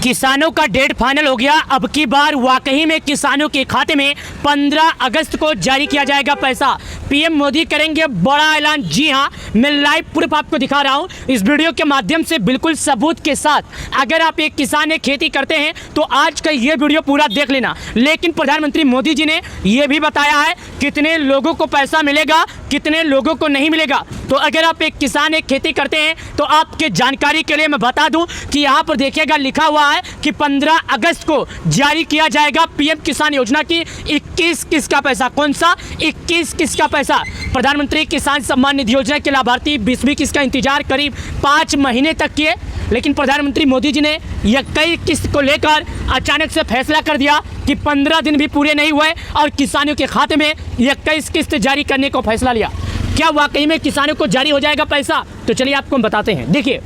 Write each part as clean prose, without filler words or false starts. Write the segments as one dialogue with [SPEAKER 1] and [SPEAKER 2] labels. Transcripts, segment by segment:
[SPEAKER 1] किसानों का date final हो गया। अब की बार वाकई में किसानों के खाते में 15 अगस्त को जारी किया जाएगा पैसा। पीएम मोदी करेंगे बड़ा ऐलान। जी हां, मैं लाइव प्रूफ आपको दिखा रहा हूं इस वीडियो के माध्यम से, बिल्कुल सबूत के साथ। अगर आप एक किसान एक खेती करते हैं तो आज का ये वीडियो पूरा देख लेना। लेकिन प्रधानमंत्री मोदी जी ने यह भी बताया है कितने लोगों को पैसा मिलेगा, कितने लोगों को नहीं मिलेगा। तो अगर आप एक किसान एक खेती करते हैं तो आपके जानकारी के लिए मैं बता दूं कि यहाँ पर देखिएगा लिखा हुआ है कि 15 अगस्त को जारी किया जाएगा पीएम किसान योजना की 21 किस्त का पैसा। कौन सा 21 किस्त का पैसा? प्रधानमंत्री किसान सम्मान निधि योजना के लाभार्थी 20वीं किस्त का इंतजार करीब 5 महीने तक किए, लेकिन प्रधानमंत्री मोदी जी ने 21 किस्त को लेकर अचानक से फैसला कर दिया कि 15 दिन भी पूरे नहीं हुए और किसानों के खाते में 21 किस्त जारी करने को फैसला लिया। क्या वाकई में किसानों को जारी हो जाएगा पैसा? तो चलिए आपको हम बताते हैं। देखिए,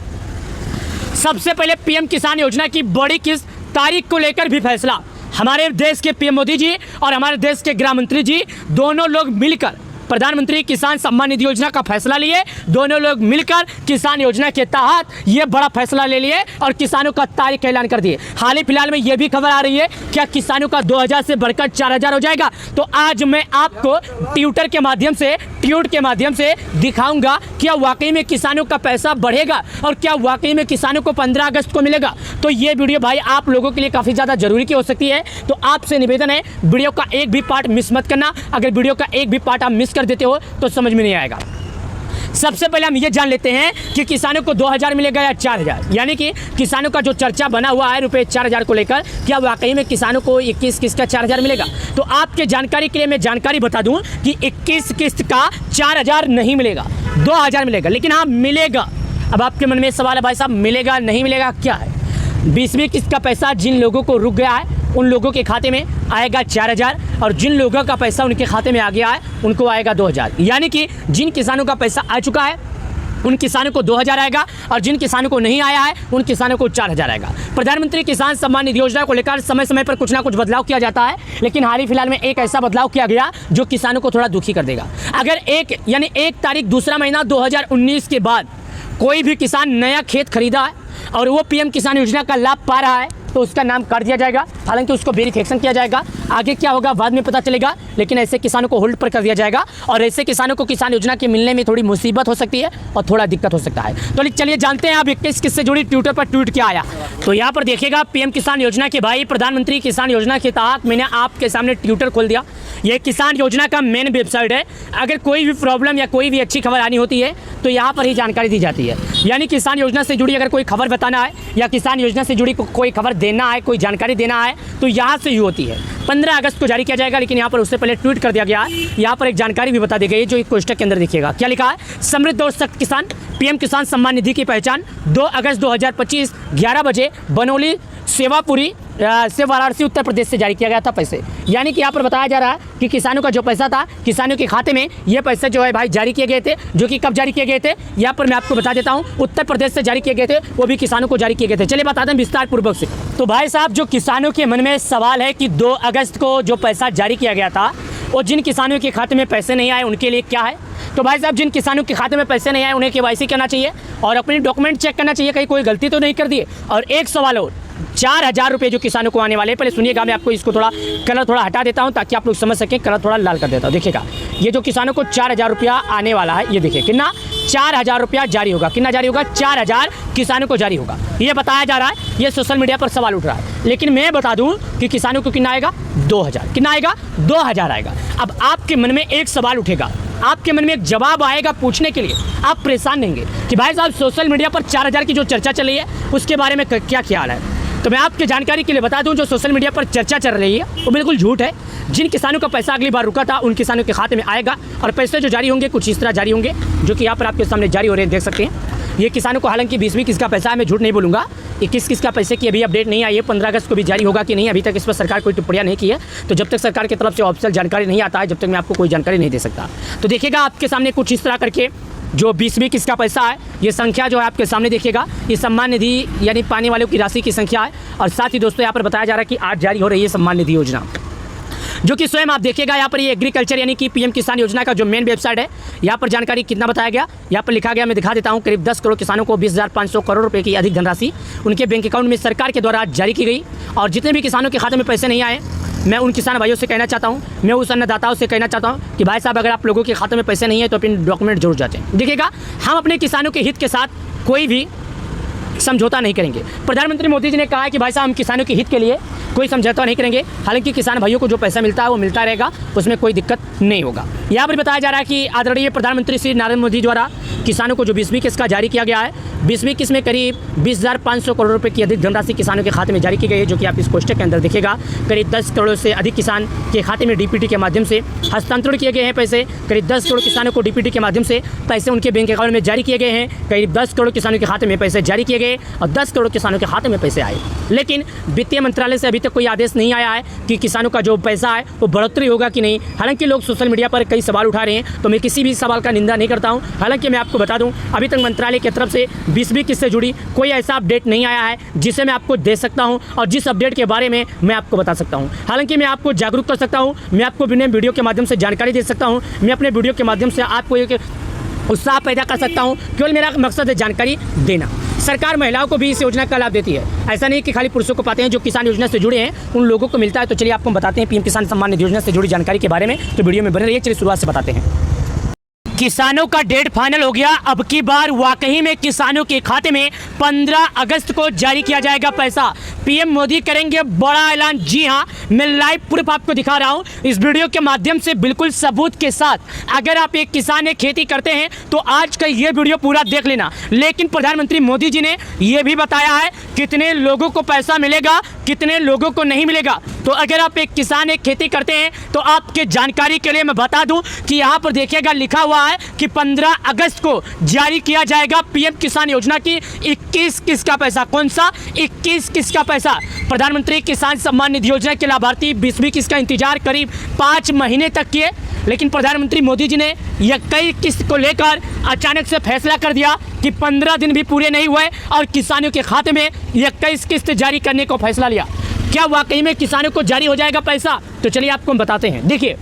[SPEAKER 1] सबसे पहले पीएम किसान योजना की बड़ी किस्त तारीख को लेकर भी फैसला। हमारे देश के पीएम मोदी जी और हमारे देश के गृह मंत्री जी दोनों लोग मिलकर प्रधानमंत्री किसान सम्मान निधि योजना का फैसला लिए। दोनों लोग मिलकर किसान योजना के तहत ये बड़ा फैसला ले लिए और किसानों का तारीख का ऐलान कर दिए। हाल ही फिलहाल में ये भी खबर आ रही है क्या किसानों का 2000 से बढ़कर 4000 हो जाएगा। तो आज मैं आपको ट्विटर के माध्यम से ट्वीट के माध्यम से दिखाऊंगा क्या वाकई में किसानों का पैसा बढ़ेगा और क्या वाकई में किसानों को 15 अगस्त को मिलेगा। तो ये वीडियो भाई आप लोगों के लिए काफ़ी ज़्यादा जरूरी की हो सकती है। तो आपसे निवेदन है वीडियो का एक भी पार्ट मिस मत करना। अगर वीडियो का एक भी पार्ट आप मिस कर देते हो तो समझ में नहीं आएगा। सबसे पहले हम ये जान लेते हैं कि किसानों को 2000 मिलेगा या 4000, यानी कि किसानों का जो चर्चा बना हुआ है रुपये 4000 को लेकर, क्या वाकई में किसानों को 21 किस्त का 4000 मिलेगा। तो आपके जानकारी के लिए मैं जानकारी बता दूं कि 21 किस्त का 4000 नहीं मिलेगा, 2000 मिलेगा। लेकिन हाँ मिलेगा। अब आपके मन में सवाल है भाई साहब मिलेगा नहीं मिलेगा क्या है? 20वीं किस्त का पैसा जिन लोगों को रुक गया है उन लोगों के खाते में आएगा 4000 और जिन लोगों का पैसा उनके खाते में आ गया है उनको आएगा 2000। यानी कि जिन किसानों का पैसा आ चुका है उन किसानों को 2000 आएगा और जिन किसानों को नहीं आया है उन किसानों को 4000 आएगा। प्रधानमंत्री किसान सम्मान निधि योजना को लेकर समय समय पर कुछ ना कुछ बदलाव किया जाता है, लेकिन हाल ही फिलहाल में एक ऐसा बदलाव किया गया जो किसानों को थोड़ा दुखी कर देगा। अगर 1 तारीख दूसरा महीना 2019 के बाद कोई भी किसान नया खेत खरीदा है और वो पीएम किसान योजना का लाभ पा रहा है तो उसका नाम काट दिया जाएगा। हालांकि उसको वेरिफिकेशन किया जाएगा, आगे क्या होगा बाद में पता चलेगा, लेकिन ऐसे किसानों को होल्ड पर कर दिया जाएगा और ऐसे किसानों को किसान योजना के मिलने में थोड़ी मुसीबत हो सकती है और थोड़ा दिक्कत हो सकता है। तो चलिए जानते हैं आप 21 किस्त से जुड़ी ट्विटर पर ट्वीट क्या आया। तो यहाँ पर देखिएगा पीएम किसान योजना के भाई प्रधानमंत्री किसान योजना के तहत मैंने आपके सामने ट्विटर खोल दिया। ये किसान योजना का मेन वेबसाइट है। अगर कोई भी प्रॉब्लम या कोई भी अच्छी खबर आनी होती है तो यहाँ पर ही जानकारी दी जाती है। यानी किसान योजना से जुड़ी अगर कोई खबर बताना है या किसान योजना से जुड़ी कोई खबर देना है, कोई जानकारी देना है तो यहाँ से ही होती है। 15 अगस्त को जारी किया जाएगा, लेकिन यहाँ पर उससे पहले ट्वीट कर दिया गया है। यहाँ पर एक जानकारी भी बता दी गई है जो एक कोष्टक के अंदर देखिएगा। क्या लिखा है? समृद्ध और सख्त किसान पीएम किसान सम्मान निधि की पहचान 2 अगस्त 2025 11 बजे बनौली सेवापुरी से वाराणसी उत्तर प्रदेश से जारी किया गया था पैसे। यानी कि यहाँ पर बताया जा रहा है कि किसानों का जो पैसा था किसानों के खाते में ये पैसे जो है भाई जारी किए गए थे, जो कि कब जारी किए गए थे यहाँ पर मैं आपको बता देता हूँ। उत्तर प्रदेश से जारी किए गए थे, वो भी किसानों को जारी किए गए थे। चलिए बता दें विस्तार पूर्वक से। तो भाई साहब जो किसानों के मन में सवाल है कि 2 अगस्त को जो पैसा जारी किया गया था और जिन किसानों के खाते में पैसे नहीं आए उनके लिए क्या है। तो भाई साहब जिन किसानों के खाते में पैसे नहीं आए उन्हें केवाईसी करना चाहिए और अपने डॉक्यूमेंट चेक करना चाहिए कहीं कोई गलती तो नहीं कर दी। और एक सवाल और, 4000 रुपये जो किसानों को आने वाले हैं, पहले सुनिएगा, मैं आपको इसको थोड़ा कलर थोड़ा हटा देता हूं ताकि आप लोग समझ सकें। कलर थोड़ा लाल कर देता हूं। देखिएगा ये जो किसानों को 4000 रुपया आने वाला है, ये देखिए कितना 4000 रुपया जारी होगा। कितना जारी होगा? 4000 किसानों को जारी होगा। ये बताया जा रहा है, ये सोशल मीडिया पर सवाल उठ रहा है, लेकिन मैं बता दूं कि किसानों को कितना आएगा? 2000। कितना आएगा? 2000 आएगा। अब आपके मन में एक सवाल उठेगा, आपके मन में एक जवाब आएगा पूछने के लिए। आप परेशान रहेंगे कि भाई साहब सोशल मीडिया पर 4000 की जो चर्चा चल रही है उसके बारे में क्या ख्याल है। तो मैं आपके जानकारी के लिए बता दूं जो सोशल मीडिया पर चर्चा चल रही है वो बिल्कुल झूठ है। जिन किसानों का पैसा अगली बार रुका था उन किसानों के खाते में आएगा और पैसे जो जारी होंगे कुछ इस तरह जारी होंगे जो कि यहाँ पर आपके सामने जारी हो रहे हैं, देख सकते हैं। ये किसानों को हालांकि 20वीं किस्त का पैसा है, मैं झूठ नहीं बोलूँगा। 21 किस्त का पैसे की अभी अपडेट नहीं आई है, 15 अगस्त को भी जारी होगा कि नहीं अभी तक इस पर सरकार कोई टिप्पणियाँ नहीं की है। तो जब तक सरकार की तरफ से ऑफिशियल जानकारी नहीं आता है जब तक मैं आपको कोई जानकारी नहीं दे सकता। तो देखिएगा आपके सामने कुछ इस तरह करके जो 20वीं किस्त का पैसा है, ये संख्या जो है आपके सामने देखिएगा, ये सम्मान निधि यानी पाने वालों की राशि की संख्या है। और साथ ही दोस्तों यहाँ पर बताया जा रहा है कि आज जारी हो रही है सम्मान निधि योजना। जो कि स्वयं आप देखिएगा यहाँ पर ये एग्रीकल्चर यानी कि पीएम किसान योजना का जो मेन वेबसाइट है, यहाँ पर जानकारी कितना बताया गया, यहाँ पर लिखा गया, मैं दिखा देता हूँ। करीब 10 करोड़ किसानों को 20,500 करोड़ रुपए की अधिक धनराशि उनके बैंक अकाउंट में सरकार के द्वारा जारी की गई। और जितने भी किसानों के खाते में पैसे नहीं आए, मैं उन किसान भाइयों से कहना चाहता हूँ, मैं उस अन्नदाताओं से कहना चाहता हूँ कि भाई साहब, अगर आप लोगों के खाते में पैसे नहीं है तो अपने डॉक्यूमेंट जरूर जाते हैं। देखिएगा, हम अपने किसानों के हित के साथ कोई भी समझौता नहीं करेंगे। प्रधानमंत्री मोदी जी ने कहा है कि भाई साहब, हम किसानों के हित के लिए कोई समझौता नहीं करेंगे। हालांकि किसान भाइयों को जो पैसा मिलता है वो मिलता रहेगा, उसमें कोई दिक्कत नहीं होगा। यहाँ पर बताया जा रहा है कि आदरणीय प्रधानमंत्री श्री नरेंद्र मोदी द्वारा किसानों को जो 20वीं किस्त का जारी किया गया है, 20वीं किस्त में करीब 20,500 करोड़ रुपए की अधिक धनराशि किसानों के खाते में जारी की गई है, जो कि आप इस कोष्टक के अंदर देखिएगा। करीब 10 करोड़ से अधिक किसान के खाते में डीपीटी के माध्यम से हस्तांतरण किए गए हैं पैसे। करीब 10 करोड़ किसानों को डीपीटी के माध्यम से पैसे उनके बैंक अकाउंट में जारी किए गए हैं। करीब 10 करोड़ किसानों के खाते में पैसे जारी किए गए और 10 करोड़ किसानों के खाते में पैसे आए। लेकिन वित्तीय मंत्रालय से अभी तक कोई आदेश नहीं आया है कि किसानों का जो पैसा है वो बढ़ोतरी होगा कि नहीं। हालांकि लोग सोशल मीडिया पर कई सवाल उठा रहे हैं, तो मैं किसी भी सवाल का निंदा नहीं करता हूं। हालांकि मैं आपको बता दूं, अभी तक मंत्रालय की तरफ से 20वीं किस्त से जुड़ी कोई ऐसा अपडेट नहीं आया है जिसे मैं आपको दे सकता हूं और जिस अपडेट के बारे में मैं आपको बता सकता हूं। हालांकि मैं आपको जागरूक कर सकता हूं, मैं आपको बिना वीडियो के माध्यम से जानकारी दे सकता हूं, मैं अपने वीडियो के माध्यम से आपको एक उत्साह पैदा कर सकता हूं। केवल मेरा मकसद है जानकारी देना। सरकार महिलाओं को भी इस योजना का लाभ देती है, ऐसा नहीं कि खाली पुरुषों को पाते हैं। जो किसान योजना से जुड़े हैं उन लोगों को मिलता है। तो चलिए आपको बताते हैं पीएम किसान सम्मान निधि योजना से जुड़ी जानकारी के बारे में, तो वीडियो में बने रहिए। चलिए शुरुआत से बताते हैं। किसानों का डेट फाइनल हो गया। अब की बार वाकई में किसानों के खाते में 15 अगस्त को जारी किया जाएगा पैसा। पीएम मोदी करेंगे बड़ा ऐलान। जी हां, मैं लाइव प्रूफ आपको दिखा रहा हूं इस वीडियो के माध्यम से, बिल्कुल सबूत के साथ। अगर आप एक किसान है, खेती करते हैं, तो आज का ये वीडियो पूरा देख लेना। लेकिन प्रधानमंत्री मोदी जी ने यह भी बताया है कितने लोगों को पैसा मिलेगा, कितने लोगों को नहीं मिलेगा। तो अगर आप एक किसान है, खेती करते हैं, तो आपके जानकारी के लिए मैं बता दूं कि यहाँ पर देखिएगा लिखा हुआ है कि 15 अगस्त को जारी किया जाएगा पीएम किसान योजना की 21 किस्त का पैसा। कौन सा 21 किस्त का पैसा? प्रधानमंत्री किसान सम्मान निधि योजना के लाभार्थी 20वीं किस्त का इंतजार करीब 5 महीने तक किए, लेकिन प्रधानमंत्री मोदी जी ने 21 किस्त को लेकर अचानक से फैसला कर दिया कि 15 दिन भी पूरे नहीं हुए और किसानों के खाते में 21 किस्त जारी करने को फैसला लिया। क्या वाकई में किसानों को जारी हो जाएगा पैसा? तो चलिए आपको हम बताते हैं। देखिए,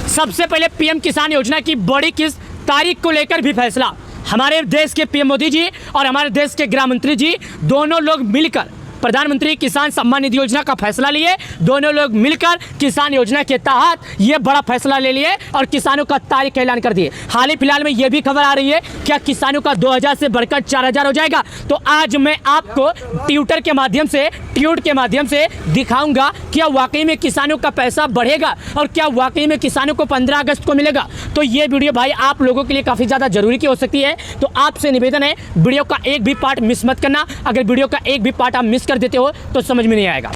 [SPEAKER 1] सबसे पहले पीएम किसान योजना की बड़ी किस्त तारीख को लेकर भी फैसला। हमारे देश के पीएम मोदी जी और हमारे देश के गृह मंत्री जी दोनों लोग मिलकर प्रधानमंत्री किसान सम्मान निधि योजना का फैसला लिए। दोनों लोग मिलकर किसान योजना के तहत ये बड़ा फैसला ले लिए और किसानों का तारीख का ऐलान कर दिए। हाल ही फिलहाल में ये भी खबर आ रही है, क्या किसानों का 2000 से बढ़कर 4000 हो जाएगा? तो आज मैं आपको ट्विटर के माध्यम से, ट्वीट के माध्यम से दिखाऊंगा क्या वाकई में किसानों का पैसा बढ़ेगा और क्या वाकई में किसानों को 15 अगस्त को मिलेगा। तो ये वीडियो भाई आप लोगों के लिए काफ़ी ज़्यादा जरूरी की हो सकती है। तो आपसे निवेदन है, वीडियो का एक भी पार्ट मिस मत करना। अगर वीडियो का एक भी पार्ट आप मिस कर देते हो तो समझ में नहीं आएगा।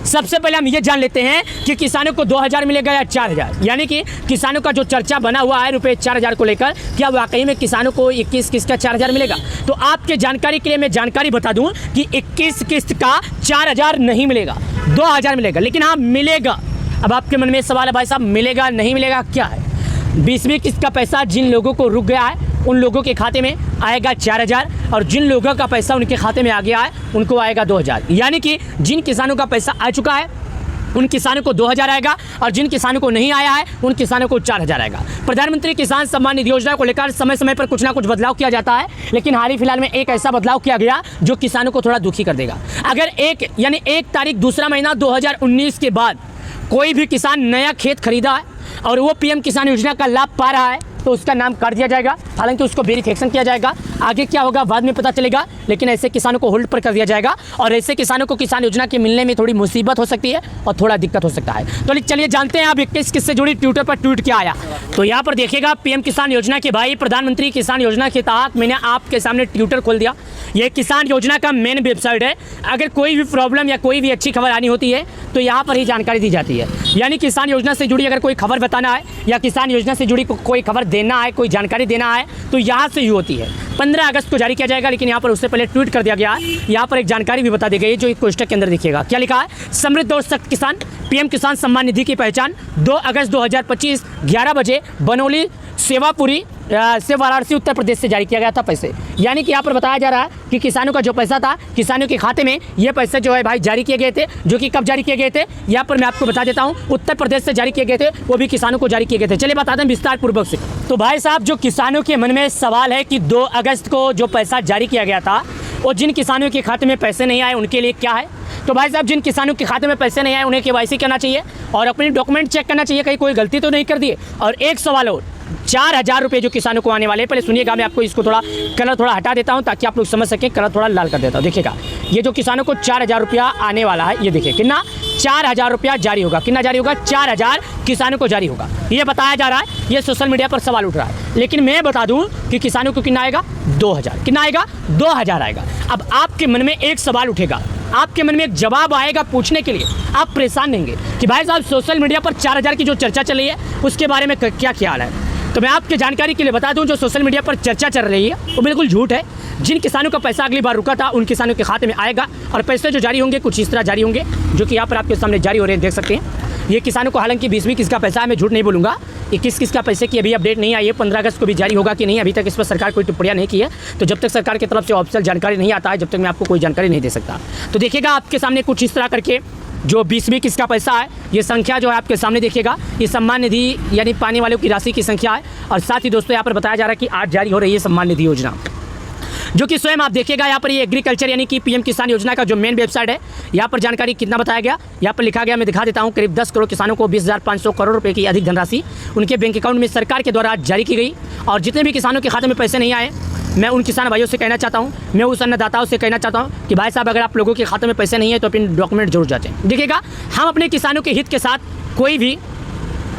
[SPEAKER 1] सबसे पहले हम ये जान लेते हैं कि किसानों को 2000 मिलेगा या 4000, यानी कि किसानों का जो चर्चा बना हुआ है रुपये 4000 को लेकर, क्या वाकई में किसानों को 21 किस्त का 4000 मिलेगा? तो आपके जानकारी के लिए मैं जानकारी बता दूं कि 21 किस्त का 4000 नहीं मिलेगा, 2000 मिलेगा। लेकिन हाँ, मिलेगा। अब आपके मन में सवाल है, भाई साहब मिलेगा नहीं मिलेगा क्या है? 20वीं किस्त का पैसा जिन लोगों को रुक गया है उन लोगों के खाते में आएगा 4000 और जिन लोगों का पैसा उनके खाते में आ गया है उनको आएगा 2000। यानी कि जिन किसानों का पैसा आ चुका है उन किसानों को 2000 आएगा और जिन किसानों को नहीं आया है उन किसानों को 4000 आएगा। प्रधानमंत्री किसान सम्मान निधि योजना को लेकर समय समय पर कुछ ना कुछ बदलाव किया जाता है, लेकिन हाल ही फिलहाल में एक ऐसा बदलाव किया गया जो किसानों को थोड़ा दुखी कर देगा। अगर 1 तारीख दूसरा महीना 2019 के बाद कोई भी किसान नया खेत खरीदा है और वो पीएम किसान योजना का लाभ पा रहा है तो उसका नाम काट दिया जाएगा। हालांकि उसको वेरिफिकेशन किया जाएगा, आगे क्या होगा बाद में पता चलेगा, लेकिन ऐसे किसानों को होल्ड पर कर दिया जाएगा और ऐसे किसानों को किसान योजना के मिलने में थोड़ी मुसीबत हो सकती है और थोड़ा दिक्कत हो सकता है। तो चलिए जानते हैं अब 21 किस्त से जुड़ी ट्विटर पर ट्वीट क्या आया। तो यहाँ पर देखिएगा पीएम किसान योजना के भाई, प्रधानमंत्री किसान योजना के तहत मैंने आपके सामने ट्विटर खोल दिया। ये किसान योजना का मेन वेबसाइट है। अगर कोई भी प्रॉब्लम या कोई भी अच्छी खबर आनी होती है तो यहाँ पर ही जानकारी दी जाती है। यानी किसान योजना से जुड़ी अगर कोई खबर बताना है या किसान योजना से जुड़ी कोई खबर देना है, कोई जानकारी देना है तो यहाँ से ही होती है। 15 अगस्त को जारी किया जाएगा, लेकिन यहाँ पर उससे पहले ट्वीट कर दिया गया है। यहाँ पर एक जानकारी भी बता दी गई जो एक कोष्टक के अंदर दिखेगा। क्या लिखा है? समृद्ध और सख्त किसान पीएम किसान सम्मान निधि की पहचान 2 अगस्त 2025 11 बजे बनौली सेवापुरी से वाराणसी उत्तर प्रदेश से जारी किया गया था पैसे। यानी कि यहाँ पर बताया जा रहा है कि किसानों का जो पैसा था, किसानों के खाते में ये पैसे जो है भाई जारी किए गए थे, जो कि कब जारी किए गए थे यहाँ पर मैं आपको बता देता हूँ। उत्तर प्रदेश से जारी किए गए थे, वो भी किसानों को जारी किए गए थे। चलिए बता दें विस्तार पूर्वक से। तो भाई साहब, जो किसानों के मन में सवाल है कि 2 अगस्त को जो पैसा जारी किया गया था, और जिन किसानों के खाते में पैसे नहीं आए उनके लिए क्या है। तो भाई साहब, जिन किसानों के खाते में पैसे नहीं आए उन्हें KYC करना चाहिए और अपनी डॉक्यूमेंट चेक करना चाहिए, कहीं कोई गलती तो नहीं कर दी। और एक सवाल और, 4000 रुपये जो किसानों को आने वाले हैं, पहले सुनिएगा, मैं आपको इसको थोड़ा कलर थोड़ा हटा देता हूं ताकि आप लोग समझ सकें। कलर थोड़ा लाल कर देता हूं। देखिएगा, ये जो किसानों को 4000 रुपया आने वाला है, ये देखिए कितना 4000 रुपया जारी होगा। कितना जारी होगा? 4000 किसानों को जारी होगा, ये बताया जा रहा है। ये सोशल मीडिया पर सवाल उठ रहा है, लेकिन मैं बता दूं कि किसानों को कितना आएगा? 2000। कितना आएगा? 2000 आएगा। अब आपके मन में एक सवाल उठेगा, आपके मन में एक जवाब आएगा पूछने के लिए, आप परेशान रहेंगे कि भाई साहब सोशल मीडिया पर 4000 की जो चर्चा चल रही है उसके बारे में क्या ख्याल है। तो मैं आपके जानकारी के लिए बता दूं, जो सोशल मीडिया पर चर्चा चल रही है वो बिल्कुल झूठ है। जिन किसानों का पैसा अगली बार रुका था उन किसानों के खाते में आएगा, और पैसे जो जारी होंगे कुछ इस तरह जारी होंगे जो कि यहाँ पर आपके सामने जारी हो रहे हैं, देख सकते हैं। ये किसानों को हालांकि 20वीं किस्त का पैसा है, मैं झूठ नहीं बोलूँगा। 21 किस्त का पैसे की अभी अपडेट नहीं आई है, 15 अगस्त को भी जारी होगा कि नहीं, अभी तक इस पर सरकार कोई टिप्पणियाँ नहीं की है। तो जब तक सरकार की तरफ से ऑफिशियल जानकारी नहीं आता है, जब तक मैं आपको कोई जानकारी नहीं दे सकता। तो देखिएगा आपके सामने कुछ इस तरह करके जो 20वीं किस्त का पैसा है, ये संख्या जो है आपके सामने देखिएगा, ये सम्मान निधि यानी पाने वालों की राशि की संख्या है। और साथ ही दोस्तों यहाँ पर बताया जा रहा है कि आज जारी हो रही है सम्मान निधि योजना, जो कि स्वयं आप देखिएगा यहाँ पर ये एग्रीकल्चर यानी कि PM किसान योजना का जो मेन वेबसाइट है, यहाँ पर जानकारी कितना बताया गया, यहाँ पर लिखा गया, मैं दिखा देता हूँ। करीब 10 करोड़ किसानों को 20,500 करोड़ रुपए की अधिक धनराशि उनके बैंक अकाउंट में सरकार के द्वारा जारी की गई। और जितने भी किसानों के खाते में पैसे नहीं आए, मैं उन किसान भाइयों से कहना चाहता हूँ, मैं उस अन्नदाताओं से कहना चाहता हूँ कि भाई साहब, अगर आप लोगों के खाते में पैसे नहीं है तो अपने डॉक्यूमेंट जरूर जांचें। देखिएगा, हम अपने किसानों के हित के साथ कोई भी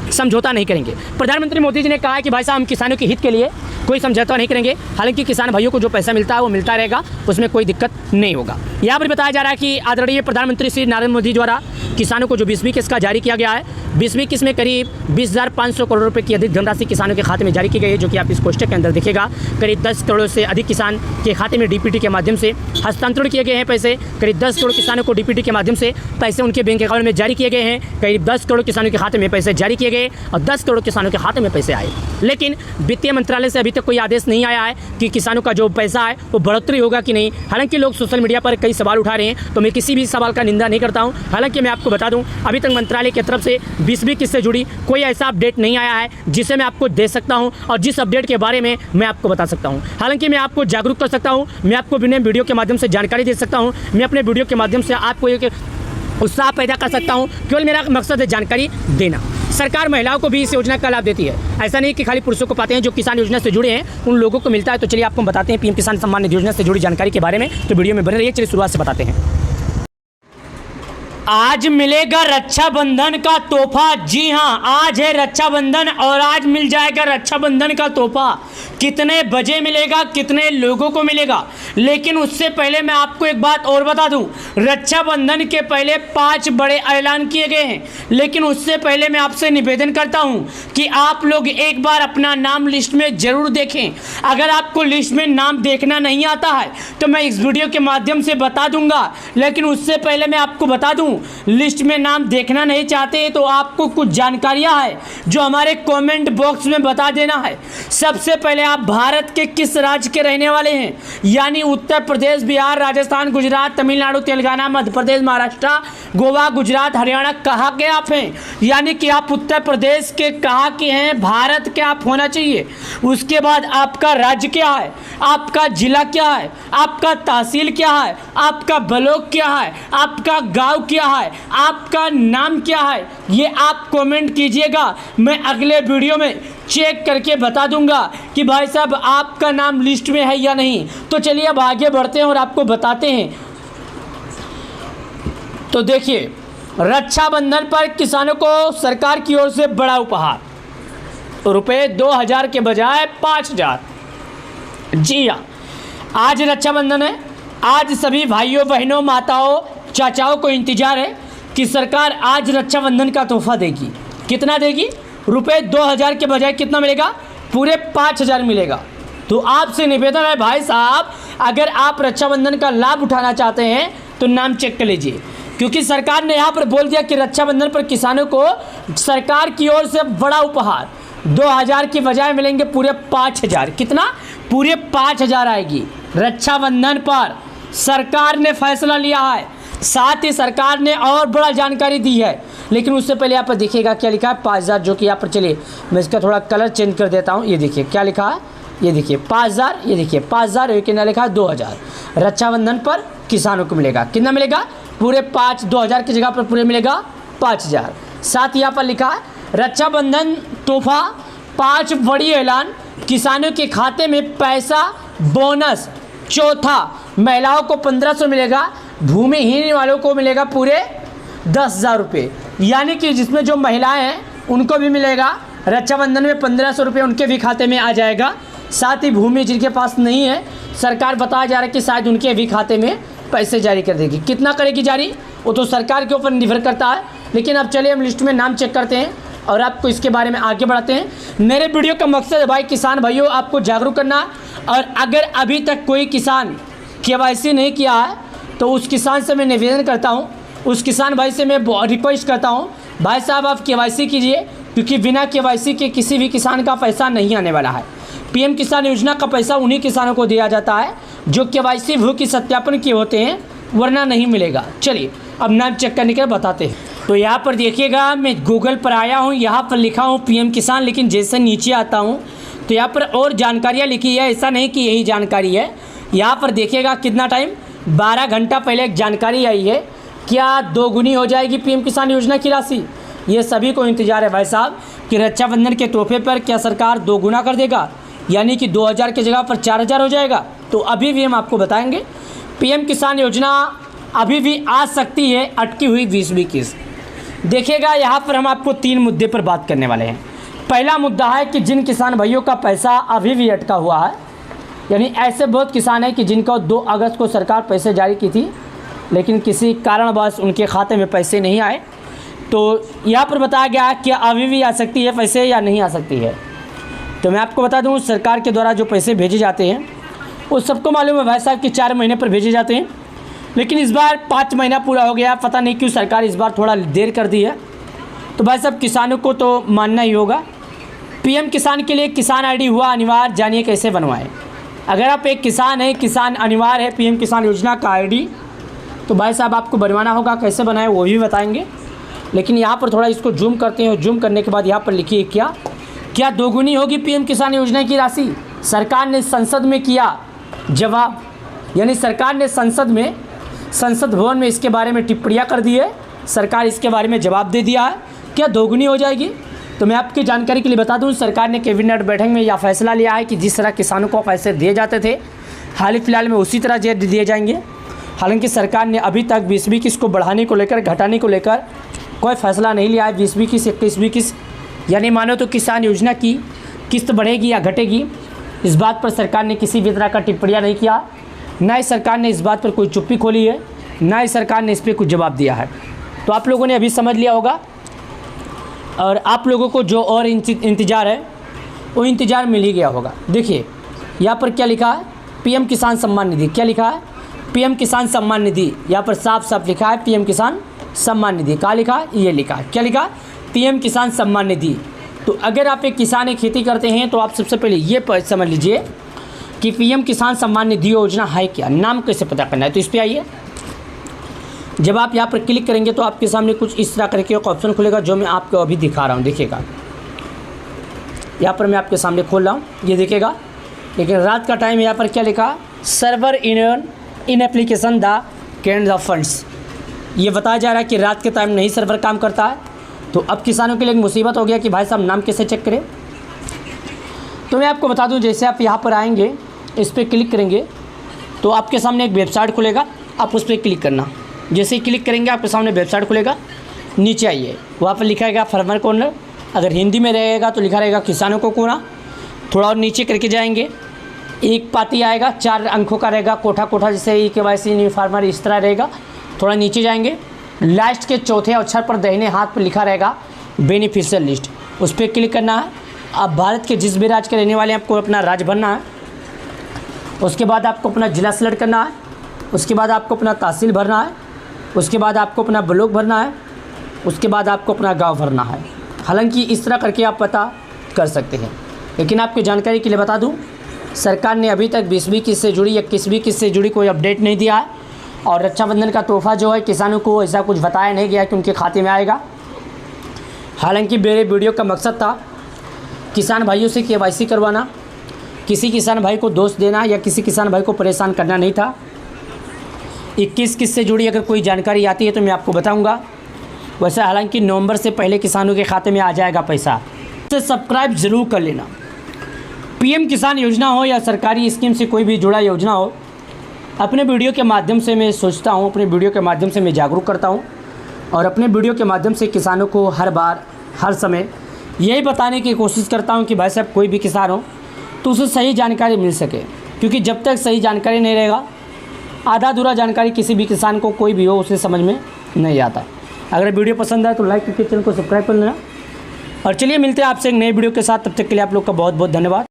[SPEAKER 1] समझौता नहीं करेंगे। प्रधानमंत्री मोदी जी ने कहा है कि भाई साहब हम किसानों के हित के लिए कोई समझौता नहीं करेंगे। हालांकि किसान भाइयों को जो पैसा मिलता है वो मिलता रहेगा, उसमें कोई दिक्कत नहीं होगा। यहाँ पर बताया जा रहा है कि आदरणीय प्रधानमंत्री श्री नरेंद्र मोदी द्वारा किसानों को जो 20वीं किस्त का जारी किया गया है, 20वीं किस्त में करीब 20,500 करोड़ रुपए की अधिक धनराशि किसानों के खाते में जारी की गई है, जो कि आप इस कोष्टक के अंदर देखिएगा। करीब 10 करोड़ से अधिक किसान के खाते में DPT के माध्यम से हस्तांतरण किए गए हैं पैसे। करीब 10 करोड़ किसानों को DPT के माध्यम से पैसे उनके बैंक अकाउंट में जारी किए गए हैं। करीब 10 करोड़ किसानों के खाते में पैसे जारी किए गए और 10 करोड़ किसानों के खाते में पैसे आए। लेकिन वित्तीय मंत्रालय से अभी तक कोई आदेश नहीं आया है कि किसानों का जो पैसा है वो बढ़ोतरी होगा कि नहीं। हालांकि लोग सोशल मीडिया पर कई सवाल उठा रहे हैं, तो मैं किसी भी सवाल का निंदा नहीं करता हूं। हालांकि मैं आपको बता दूं, अभी तक मंत्रालय की तरफ से 20वीं किस्त से जुड़ी कोई ऐसा अपडेट नहीं आया है जिसे मैं आपको दे सकता हूं, और जिस अपडेट के बारे में मैं आपको बता सकता हूं। हालांकि मैं आपको जागरूक कर सकता हूं, मैं आपको बिना वीडियो के माध्यम से जानकारी दे सकता हूं, मैं अपने वीडियो के माध्यम से आपको एक उत्साह पैदा कर सकता हूं। केवल मेरा मकसद है जानकारी देना। सरकार महिलाओं को भी इस योजना का लाभ देती है, ऐसा नहीं कि खाली पुरुषों को पाते हैं। जो किसान योजना से जुड़े हैं उन लोगों को मिलता है। तो चलिए आपको बताते हैं PM किसान सम्मान निधि योजना से जुड़ी जानकारी के बारे में, तो वीडियो में बने रहिए। चलिए शुरुआत से बताते हैं। आज मिलेगा रक्षाबंधन का तोहफा। जी हाँ, आज है रक्षाबंधन और आज मिल जाएगा रक्षाबंधन का तोहफा। कितने बजे मिलेगा, कितने लोगों को मिलेगा, लेकिन उससे पहले मैं आपको एक बात और बता दूं। रक्षाबंधन के पहले 5 बड़े ऐलान किए गए हैं, लेकिन उससे पहले मैं आपसे निवेदन करता हूं कि आप लोग एक बार अपना नाम लिस्ट में जरूर देखें। अगर आपको लिस्ट में नाम देखना नहीं आता है तो मैं इस वीडियो के माध्यम से बता दूंगा, लेकिन उससे पहले मैं आपको बता दूं, लिस्ट में नाम देखना नहीं चाहते तो आपको कुछ जानकारियां है जो हमारे कमेंट बॉक्स में बता देना है। सबसे पहले आप भारत के किस राज्य के रहने वाले हैं, यानी उत्तर प्रदेश, बिहार, राजस्थान, गुजरात, तमिलनाडु, तेलंगाना, मध्य प्रदेश, महाराष्ट्र, गोवा, गुजरात, हरियाणा, कहाँ के आप हैं, यानी कि आप उत्तर प्रदेश के कहाँ के हैं, भारत के आप होना चाहिए। उसके बाद आपका राज्य क्या है, आपका जिला क्या है, आपका तहसील क्या है, आपका ब्लॉक क्या है, आपका गांव क्या है, आपका नाम क्या है, ये आप कमेंट कीजिएगा। मैं अगले वीडियो में चेक करके बता दूंगा कि भाई साहब आपका नाम लिस्ट में है या नहीं। तो चलिए अब आगे बढ़ते हैं और आपको बताते हैं। तो देखिए, रक्षाबंधन पर किसानों को सरकार की ओर से बड़ा उपहार, रुपए 2000 के बजाय 5000। जी हाँ, आज रक्षाबंधन है। आज सभी भाइयों, बहनों, माताओं, चाचाओं को इंतजार है कि सरकार आज रक्षाबंधन का तोहफा देगी। कितना देगी? रुपए 2000 के बजाय कितना मिलेगा? पूरे 5000 मिलेगा। तो आपसे निवेदन है भाई साहब, अगर आप रक्षाबंधन का लाभ उठाना चाहते हैं तो नाम चेक कर लीजिए, क्योंकि सरकार ने यहाँ पर बोल दिया कि रक्षाबंधन पर किसानों को सरकार की ओर से बड़ा उपहार, 2,000 की बजाय मिलेंगे पूरे 5,000। कितना? पूरे 5,000 आएगी। रक्षाबंधन पर सरकार ने फैसला लिया है। साथ ही सरकार ने और बड़ा जानकारी दी है, लेकिन उससे पहले यहाँ पर देखिएगा क्या लिखा है 5,000, जो कि यहाँ पर चलिए मैं इसका थोड़ा कलर चेंज कर देता हूँ। ये देखिए क्या लिखा है, ये देखिए 5,000, ये देखिए 5,000, ये कितना लिखा है 2,000। रक्षाबंधन पर किसानों को मिलेगा कितना मिलेगा? पूरे 2,000 की जगह पर पूरे मिलेगा 5,000। साथ ही यहाँ पर लिखा है रक्षाबंधन तोहफा 5 बड़ी ऐलान, किसानों के खाते में पैसा बोनस। चौथा, महिलाओं को 1,500 मिलेगा, भूमिहीन वालों को मिलेगा पूरे 10,000 रुपये। यानी कि जिसमें जो महिलाएं हैं उनको भी मिलेगा रक्षाबंधन में 1,500 रुपये, उनके भी खाते में आ जाएगा। साथ ही भूमि जिनके पास नहीं है, सरकार बताया जा रहा है कि शायद उनके भी खाते में पैसे जारी कर देगी। कितना करेगी जारी, वो तो सरकार के ऊपर निर्भर करता है। लेकिन अब चलिए हम लिस्ट में नाम चेक करते हैं और आपको इसके बारे में आगे बढ़ाते हैं। मेरे वीडियो का मकसद है भाई किसान भाइयों आपको जागरूक करना, और अगर अभी तक कोई किसान KYC नहीं किया है तो उस किसान से मैं निवेदन करता हूं, उस किसान भाई से मैं रिक्वेस्ट करता हूं, भाई साहब आप KYC कीजिए, क्योंकि बिना KYC के किसी भी किसान का पैसा नहीं आने वाला है। PM किसान योजना का पैसा उन्हीं किसानों को दिया जाता है जो KYC भू की सत्यापन किए होते हैं, वरना नहीं मिलेगा। चलिए अब नाम चेक करने के बताते हैं। तो यहाँ पर देखिएगा मैं गूगल पर आया हूँ, यहाँ पर लिखा हूँ PM किसान, लेकिन जैसे नीचे आता हूँ तो यहाँ पर और जानकारियाँ लिखी है। ऐसा नहीं कि यही जानकारी है, यहाँ पर देखिएगा कितना टाइम 12 घंटा पहले एक जानकारी आई है, क्या दोगुनी हो जाएगी PM किसान योजना की राशि। ये सभी को इंतजार है भाई साहब कि रक्षाबंधन के तोहफे पर क्या सरकार दोगुना कर देगा, यानी कि 2,000 की जगह पर 4,000 हो जाएगा। तो अभी भी हम आपको बताएंगे PM किसान योजना अभी भी आ सकती है अटकी हुई 20-21। देखिएगा यहाँ पर हम आपको 3 मुद्दे पर बात करने वाले हैं। पहला मुद्दा है कि जिन किसान भाइयों का पैसा अभी भी अटका हुआ है, यानी ऐसे बहुत किसान हैं कि जिनका 2 अगस्त को सरकार पैसे जारी की थी, लेकिन किसी कारणवश उनके खाते में पैसे नहीं आए। तो यहाँ पर बताया गया कि अभी भी आ सकती है पैसे या नहीं आ सकती है। तो मैं आपको बता दूँ सरकार के द्वारा जो पैसे भेजे जाते हैं वो सबको मालूम है भाई साहब कि 4 महीने पर भेजे जाते हैं, लेकिन इस बार 5 महीना पूरा हो गया। पता नहीं क्यों सरकार इस बार थोड़ा देर कर दी है। तो भाई साहब किसानों को तो मानना ही होगा। PM किसान के लिए किसान ID हुआ अनिवार्य, जानिए कैसे बनवाएं। अगर आप एक किसान हैं, किसान अनिवार्य है PM किसान योजना का ID, तो भाई साहब आपको बनवाना होगा। कैसे बनाएं वो भी बताएंगे, लेकिन यहाँ पर थोड़ा इसको जूम करते हैं। और जूम करने के बाद यहाँ पर लिखिए क्या दोगुनी होगी PM किसान योजना की राशि। सरकार ने संसद में किया जवाब, यानी सरकार ने संसद भवन में इसके बारे में टिप्पणियाँ कर दी है। सरकार इसके बारे में जवाब दे दिया है, क्या दोगुनी हो जाएगी। तो मैं आपकी जानकारी के लिए बता दूं सरकार ने कैबिनेट बैठक में यह फैसला लिया है कि जिस तरह किसानों को पैसे दिए जाते थे हाल फिलहाल में उसी तरह दिए जाएंगे। हालांकि सरकार ने अभी तक 20-21 को बढ़ाने को लेकर, घटाने को लेकर कोई फैसला नहीं लिया है। 20-21, 21-22 यानी मानो तो किसान योजना की किस्त बढ़ेगी या घटेगी, इस बात पर सरकार ने किसी भी तरह का टिप्पणियाँ नहीं किया। ना ही सरकार ने इस बात पर कोई चुप्पी खोली है, ना ही सरकार ने इस पर कुछ जवाब दिया है। तो आप लोगों ने अभी समझ लिया होगा, और आप लोगों को जो और इंतज़ार है वो इंतज़ार मिल ही गया होगा। देखिए यहाँ पर क्या लिखा है, PM किसान सम्मान निधि। क्या लिखा है, PM किसान सम्मान निधि। यहाँ पर साफ साफ लिखा है PM किसान सम्मान निधि। कहाँ लिखा है, ये लिखा है। क्या लिखा, PM किसान सम्मान निधि। तो अगर आप एक किसान एक खेती करते हैं तो आप सबसे पहले ये समझ लीजिए कि PM किसान सम्मान निधि योजना है क्या, नाम कैसे पता करना है। तो इस पर आइए, जब आप यहाँ पर क्लिक करेंगे तो आपके सामने कुछ इस तरह करके एक ऑप्शन खुलेगा, जो मैं आपको अभी दिखा रहा हूँ। देखिएगा यहाँ पर मैं आपके सामने खोल रहा हूँ, ये देखिएगा। लेकिन रात का टाइम, यहाँ पर क्या लिखा, server in application the canned the funds. ये बताया जा रहा है कि रात के टाइम नहीं सर्वर काम करता है। तो अब किसानों के लिए एक मुसीबत हो गया कि भाई साहब नाम कैसे चेक करें। तो मैं आपको बता दूं, जैसे आप यहाँ पर आएंगे, इस पर क्लिक करेंगे तो आपके सामने एक वेबसाइट खुलेगा, आप उस पर क्लिक करना। जैसे ही क्लिक करेंगे आपके सामने वेबसाइट खुलेगा। नीचे आइए, वहाँ पर लिखा रहेगा फार्मर कॉर्नर, अगर हिंदी में रहेगा तो लिखा रहेगा किसानों को कोना। थोड़ा और नीचे करके जाएंगे, एक पाती आएगा, 4 अंकों का रहेगा, कोठा कोठा जैसे KYC न्यू फार्मर इस तरह रहेगा। थोड़ा नीचे जाएंगे, लास्ट के चौथे अक्षर पर दाहिने हाथ पर लिखा रहेगा बेनिफिशियल लिस्ट, उस पर क्लिक करना है। आप भारत के जिस भी राज्य के रहने वाले हैं आपको अपना राज्य भरना है। उसके बाद आपको अपना ज़िला सेलेक्ट करना है। उसके बाद आपको अपना तहसील भरना है। उसके बाद आपको अपना ब्लॉक भरना है। उसके बाद आपको अपना गांव भरना है। हालांकि इस तरह करके आप पता कर सकते हैं। लेकिन आपकी जानकारी के लिए बता दूं, सरकार ने अभी तक 20वीं किस्त से जुड़ी या 21वीं किस्त से जुड़ी कोई अपडेट नहीं दिया है और रक्षाबंधन का तोहफा जो है किसानों को ऐसा कुछ बताया नहीं गया कि उनके खाते में आएगा। हालांकि मेरे वीडियो का मकसद था किसान भाइयों से KYC करवाना, किसी किसान भाई को दोष देना या किसी किसान भाई को परेशान करना नहीं था। 21 किस्त से जुड़ी अगर कोई जानकारी आती है तो मैं आपको बताऊंगा। वैसे हालांकि नवंबर से पहले किसानों के खाते में आ जाएगा पैसा। तो सब्सक्राइब ज़रूर कर लेना। PM किसान योजना हो या सरकारी स्कीम से कोई भी जुड़ा योजना हो, अपने वीडियो के माध्यम से मैं सोचता हूँ, अपने वीडियो के माध्यम से मैं जागरूक करता हूँ और अपने वीडियो के माध्यम से किसानों को हर बार हर समय यही बताने की कोशिश करता हूँ कि भाई साहब कोई भी किसान हो तो उसे सही जानकारी मिल सके, क्योंकि जब तक सही जानकारी नहीं रहेगा, आधा अधूरा जानकारी किसी भी किसान को कोई भी हो उसे समझ में नहीं आता। अगर वीडियो पसंद आए तो लाइक करके चैनल को सब्सक्राइब कर लेना और चलिए मिलते हैं आपसे एक नए वीडियो के साथ। तब तक के लिए आप लोग का बहुत बहुत धन्यवाद।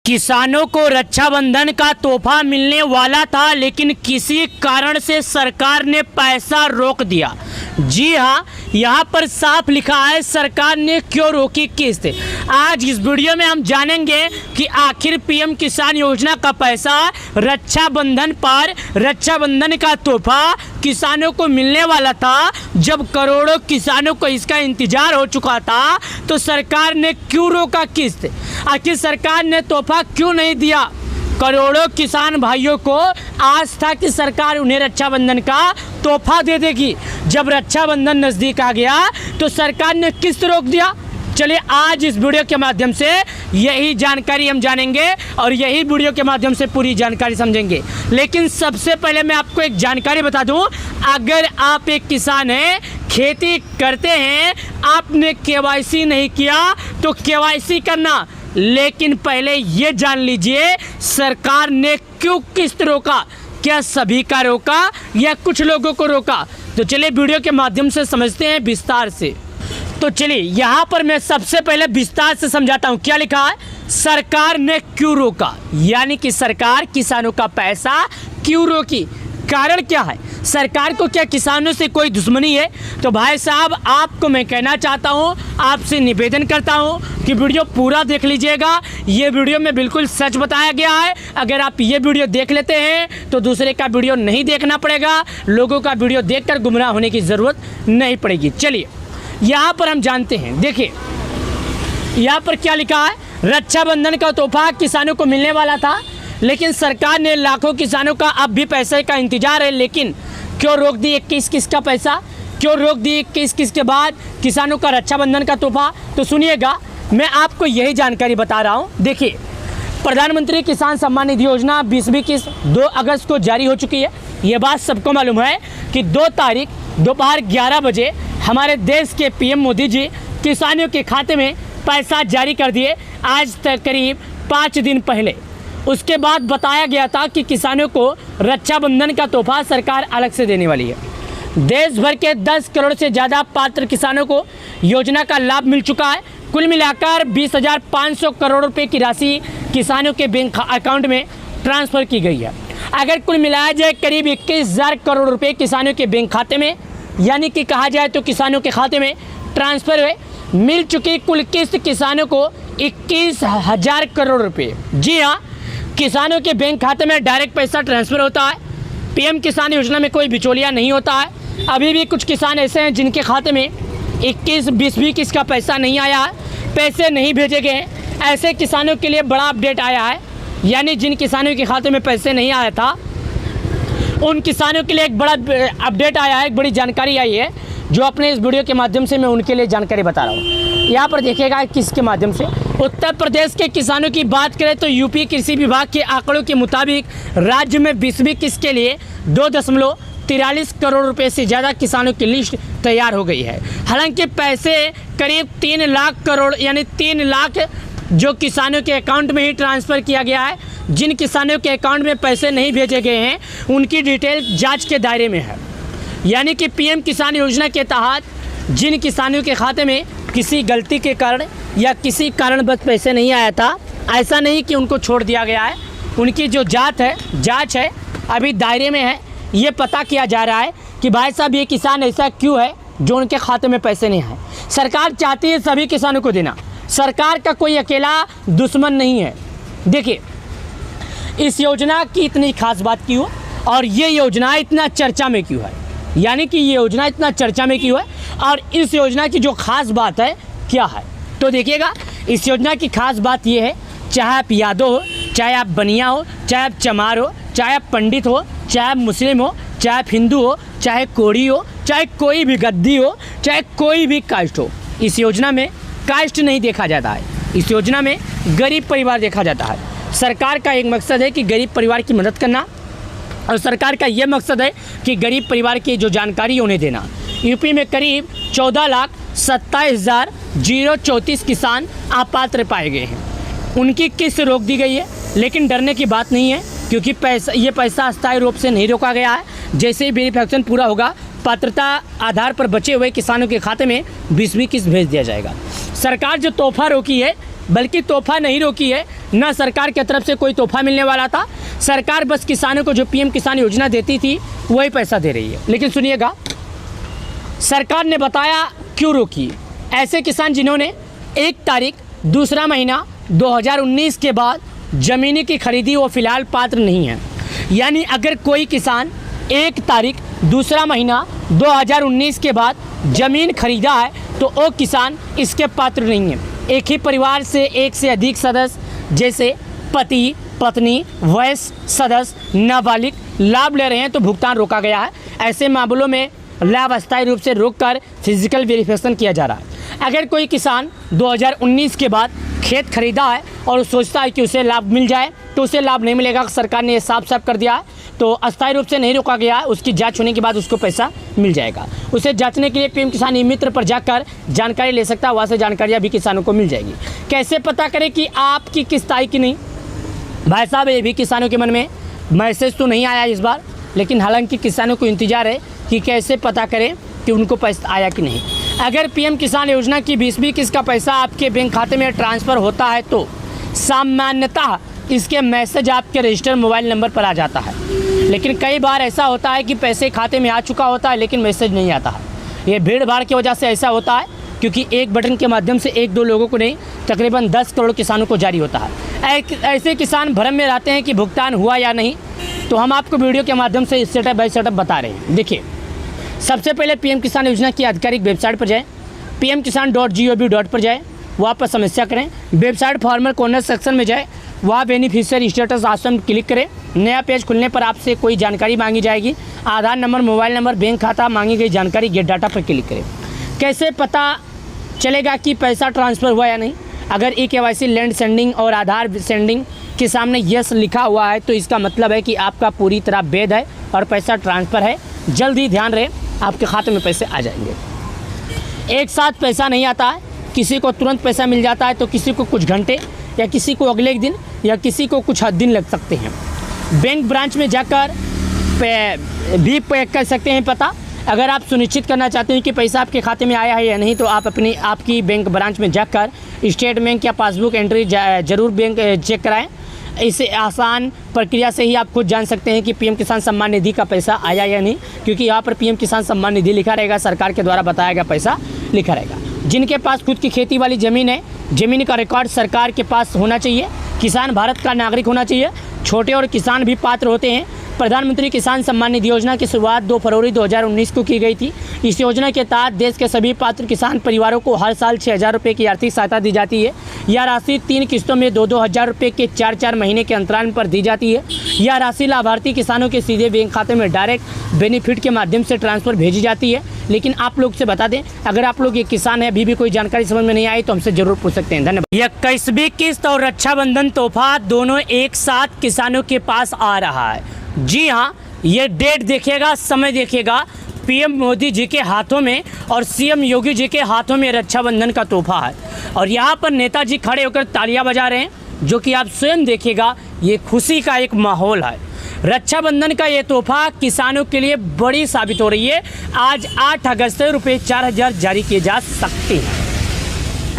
[SPEAKER 1] किसानों को रक्षाबंधन का तोहफा मिलने वाला था, लेकिन किसी कारण से सरकार ने पैसा रोक दिया। जी हाँ, यहाँ पर साफ लिखा है सरकार ने क्यों रोकी किस्त। आज इस वीडियो में हम जानेंगे कि आखिर PM किसान योजना का पैसा रक्षाबंधन पर, रक्षाबंधन का तोहफा किसानों को मिलने वाला था, जब करोड़ों किसानों को इसका इंतजार हो चुका था, तो सरकार ने क्यों रोका किस्त। आखिर सरकार ने तोहफा क्यों नहीं दिया। करोड़ों किसान भाइयों को आस था कि सरकार उन्हें रक्षाबंधन का तोहफा दे देगी। जब रक्षाबंधन नज़दीक आ गया तो सरकार ने किस्त रोक दिया। चलिए आज इस वीडियो के माध्यम से यही जानकारी हम जानेंगे और यही वीडियो के माध्यम से पूरी जानकारी समझेंगे। लेकिन सबसे पहले मैं आपको एक जानकारी बता दूं, अगर आप एक किसान हैं, खेती करते हैं, आपने KYC नहीं किया तो KYC करना। लेकिन पहले ये जान लीजिए सरकार ने क्यों किस्त रोका। क्या सभी का रोका या कुछ लोगों को रोका? तो चलिए वीडियो के माध्यम से समझते हैं विस्तार से। तो चलिए यहाँ पर मैं सबसे पहले विस्तार से समझाता हूँ। क्या लिखा है, सरकार ने क्यों रोका, यानी कि सरकार किसानों का पैसा क्यों रोकी, कारण क्या है। सरकार को क्या किसानों से कोई दुश्मनी है? तो भाई साहब आपको मैं कहना चाहता हूँ, आपसे निवेदन करता हूँ कि वीडियो पूरा देख लीजिएगा। ये वीडियो में बिल्कुल सच बताया गया है। अगर आप ये वीडियो देख लेते हैं तो दूसरे का वीडियो नहीं देखना पड़ेगा, लोगों का वीडियो देखकर गुमराह होने की ज़रूरत नहीं पड़ेगी। चलिए यहाँ पर हम जानते हैं, देखिए यहाँ पर क्या लिखा है, रक्षाबंधन का तोहफा किसानों को मिलने वाला था, लेकिन सरकार ने लाखों किसानों का अब भी पैसे का इंतजार है, लेकिन क्यों रोक दी 21 किस्त का पैसा, क्यों रोक दी 21 किस्त के बाद किसानों का रक्षाबंधन का तोहफा। तो सुनिएगा, मैं आपको यही जानकारी बता रहा हूँ। देखिए प्रधानमंत्री किसान सम्मान निधि योजना 20वीं किस्त 2 अगस्त को जारी हो चुकी है। ये बात सबको मालूम है कि 2 तारीख दोपहर 11 बजे हमारे देश के PM मोदी जी किसानों के खाते में पैसा जारी कर दिए, आज तक करीब 5 दिन पहले। उसके बाद बताया गया था कि किसानों को रक्षाबंधन का तोहफा सरकार अलग से देने वाली है। देश भर के 10 करोड़ से ज़्यादा पात्र किसानों को योजना का लाभ मिल चुका है। कुल मिलाकर 20,500 करोड़ रुपए की राशि किसानों के बैंक अकाउंट में ट्रांसफ़र की गई है। अगर कुल मिलाया जाए करीब 21,000 करोड़ रुपए किसानों के बैंक खाते में, यानी कि कहा जाए तो किसानों के खाते में ट्रांसफ़र हुए। मिल चुकी कुल किस्त किसानों को 21,000 करोड़ रुपए। जी हाँ, किसानों के बैंक खाते में डायरेक्ट पैसा ट्रांसफ़र होता है। PM किसान योजना में कोई बिचौलिया नहीं होता है। अभी भी कुछ किसान ऐसे हैं जिनके खाते में 21-20वीं किस्त का पैसा नहीं आया है, पैसे नहीं भेजे गए हैं। ऐसे किसानों के लिए बड़ा अपडेट आया है, यानी जिन किसानों के खाते में पैसे नहीं आया था उन किसानों के लिए एक बड़ा अपडेट आया है, एक बड़ी जानकारी आई है, जो अपने इस वीडियो के माध्यम से मैं उनके लिए जानकारी बता रहा हूँ। यहाँ पर देखिएगा किसके माध्यम से। उत्तर प्रदेश के किसानों की बात करें तो यूपी कृषि विभाग के आंकड़ों के मुताबिक राज्य में 20वीं किस्त के लिए 2.43 करोड़ रुपए से ज़्यादा किसानों की लिस्ट तैयार हो गई है। हालांकि पैसे करीब 3 लाख करोड़ यानी 3 लाख जो किसानों के अकाउंट में ही ट्रांसफ़र किया गया है। जिन किसानों के अकाउंट में पैसे नहीं भेजे गए हैं उनकी डिटेल जाँच के दायरे में है। यानी कि PM किसान योजना के तहत जिन किसानों के खाते में किसी गलती के कारण या किसी कारणवश पैसे नहीं आया था, ऐसा नहीं कि उनको छोड़ दिया गया है। उनकी जो जांच है अभी दायरे में है। ये पता किया जा रहा है कि भाई साहब ये किसान ऐसा क्यों है जो उनके खाते में पैसे नहीं आए। सरकार चाहती है सभी किसानों को देना, सरकार का कोई अकेला दुश्मन नहीं है। देखिए इस योजना की इतनी खास बात क्यों और ये योजना इतना चर्चा में क्यों है, यानी कि ये योजना इतना चर्चा में क्यों है और इस योजना की जो खास बात है क्या है, तो देखिएगा इस योजना की खास बात ये है, चाहे आप यादव हो, चाहे आप बनिया हो, चाहे आप चमार हो, चाहे आप पंडित हो, चाहे आप मुस्लिम हो, चाहे आप हिंदू हो, चाहे कोड़ी हो, चाहे कोई भी गद्दी हो, चाहे कोई भी कास्ट हो, इस योजना में कास्ट नहीं देखा जाता है। इस योजना में गरीब परिवार देखा जाता है। सरकार का एक मकसद है कि गरीब परिवार की मदद करना और सरकार का ये मकसद है कि गरीब परिवार की जो जानकारी उन्हें देना। यूपी में करीब 14,27,034 किसान अपात्र पाए गए हैं। उनकी किस्त रोक दी गई है, लेकिन डरने की बात नहीं है क्योंकि ये पैसा अस्थायी रूप से नहीं रोका गया है। जैसे ही वेरिफिकेशन पूरा होगा पात्रता आधार पर बचे हुए किसानों के खाते में 20वीं किस्त भेज दिया जाएगा। सरकार जो तोहफा रोकी है, बल्कि तोहफा नहीं रोकी है, ना सरकार की तरफ से कोई तोहफा मिलने वाला था। सरकार बस किसानों को जो पीएम किसान योजना देती थी वही पैसा दे रही है। लेकिन सुनिएगा सरकार ने बताया क्यों रोकी। ऐसे किसान जिन्होंने 1 तारीख दूसरा महीना 2019 के बाद ज़मीनी की खरीदी वो फ़िलहाल पात्र नहीं है। यानी अगर कोई किसान 1 तारीख दूसरा महीना 2019 के बाद ज़मीन खरीदा है तो वो किसान इसके पात्र नहीं है। एक ही परिवार से एक से अधिक सदस्य जैसे पति पत्नी वयस्क सदस्य नाबालिग लाभ ले रहे हैं तो भुगतान रोका गया है। ऐसे मामलों में लाभ अस्थायी रूप से रोककर फिजिकल वेरिफिकेशन किया जा रहा है। अगर कोई किसान 2019 के बाद खेत खरीदा है और सोचता है कि उसे लाभ मिल जाए तो उसे लाभ नहीं मिलेगा। सरकार ने साफ साफ कर दिया है, तो अस्थायी रूप से नहीं रोका गया है। उसकी जांच होने के बाद उसको पैसा मिल जाएगा। उसे जांचने के लिए पीएम किसान ई-मित्र पर जाकर जानकारी ले सकता है। वहाँ से जानकारियाँ भी किसानों को मिल जाएगी। कैसे पता करें कि आपकी किस्त आई कि नहीं? भाई साहब ये भी किसानों के मन में मैसेज तो नहीं आया इस बार, लेकिन हालांकि किसानों को इंतजार है कि कैसे पता करें कि उनको पैसा आया कि नहीं। अगर पीएम किसान योजना की 20वीं किस्त का पैसा आपके बैंक खाते में ट्रांसफ़र होता है तो सामान्यतः इसके मैसेज आपके रजिस्टर्ड मोबाइल नंबर पर आ जाता है। लेकिन कई बार ऐसा होता है कि पैसे खाते में आ चुका होता है लेकिन मैसेज नहीं आता है। ये भीड़ भाड़ की वजह से ऐसा होता है क्योंकि एक बटन के माध्यम से 1-2 लोगों को नहीं, तकरीबन 10 करोड़ किसानों को जारी होता है। ऐसे किसान भ्रम में रहते हैं कि भुगतान हुआ या नहीं, तो हम आपको वीडियो के माध्यम से स्टेप बाय स्टेप बता रहे हैं। देखिए सबसे पहले पीएम किसान योजना की आधिकारिक वेबसाइट पर जाएं, pmkisan.gov पर जाएं, वहाँ पर समस्या करें। वेबसाइट फॉर्मर कॉर्नर सेक्शन में जाएं, वहाँ बेनिफिशियरी स्टेटस ऑप्शन क्लिक करें। नया पेज खुलने पर आपसे कोई जानकारी मांगी जाएगी, आधार नंबर, मोबाइल नंबर, बैंक खाता, मांगी गई जानकारी, गेट डाटा पर क्लिक करें। कैसे पता चलेगा कि पैसा ट्रांसफ़र हुआ या नहीं? अगर ई-KYC लैंड सेंडिंग और आधार सेंडिंग के सामने यस लिखा हुआ है तो इसका मतलब है कि आपका पूरी तरह वैध है और पैसा ट्रांसफ़र है। जल्दी ध्यान रहे आपके खाते में पैसे आ जाएंगे। एक साथ पैसा नहीं आता है, किसी को तुरंत पैसा मिल जाता है तो किसी को कुछ घंटे या किसी को अगले दिन या किसी को कुछ दिन लग सकते हैं। बैंक ब्रांच में जाकर भी कर सकते हैं पता। अगर आप सुनिश्चित करना चाहते हैं कि पैसा आपके खाते में आया है या नहीं तो आप आपकी बैंक ब्रांच में जाकर स्टेट बैंक या पासबुक एंट्री जरूर बैंक चेक कराएं। इसे आसान प्रक्रिया से ही आप खुद जान सकते हैं कि पीएम किसान सम्मान निधि का पैसा आया या नहीं, क्योंकि यहाँ पर पीएम किसान सम्मान निधि लिखा रहेगा, सरकार के द्वारा बताया गया पैसा लिखा रहेगा। जिनके पास खुद की खेती वाली ज़मीन है, ज़मीन का रिकॉर्ड सरकार के पास होना चाहिए। किसान भारत का नागरिक होना चाहिए। छोटे और किसान भी पात्र होते हैं। प्रधानमंत्री किसान सम्मान निधि योजना की शुरुआत 2 फरवरी 2019 को की गई थी। इस योजना के तहत देश के सभी पात्र किसान परिवारों को हर साल 6,000 रुपये की आर्थिक सहायता दी जाती है। यह राशि 3 किस्तों में 2-2 हज़ार रुपये के 4-4 महीने के अंतराल पर दी जाती है। यह राशि लाभार्थी किसानों के सीधे बैंक खाते में डायरेक्ट बेनिफिट के माध्यम से ट्रांसफ़र भेजी जाती है। लेकिन आप लोग से बता दें, अगर आप लोग ये किसान है अभी भी कोई जानकारी समझ में नहीं आई तो हमसे जरूर पूछ सकते हैं। धन्यवाद। 21वीं किस्त और रक्षाबंधन तोहफा दोनों एक साथ किसानों के पास आ रहा है। जी हाँ, ये डेट देखिएगा, समय देखिएगा। पीएम मोदी जी के हाथों में और सीएम योगी जी के हाथों में रक्षाबंधन का तोहफा है और यहाँ पर नेताजी खड़े होकर तालियां बजा रहे हैं, जो कि आप स्वयं देखिएगा। ये खुशी का एक माहौल है। रक्षाबंधन का ये तोहफा किसानों के लिए बड़ी साबित हो रही है। आज 8 अगस्त से रुपये 4,000 जारी किए जा सकते हैं।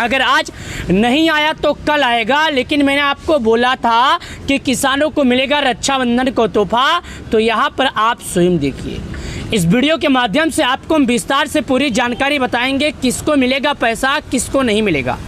[SPEAKER 1] अगर आज नहीं आया तो कल आएगा, लेकिन मैंने आपको बोला था कि किसानों को मिलेगा रक्षाबंधन को तोहफा। तो यहाँ पर आप स्वयं देखिए, इस वीडियो के माध्यम से आपको हम विस्तार से पूरी जानकारी बताएंगे किसको मिलेगा पैसा, किसको नहीं मिलेगा।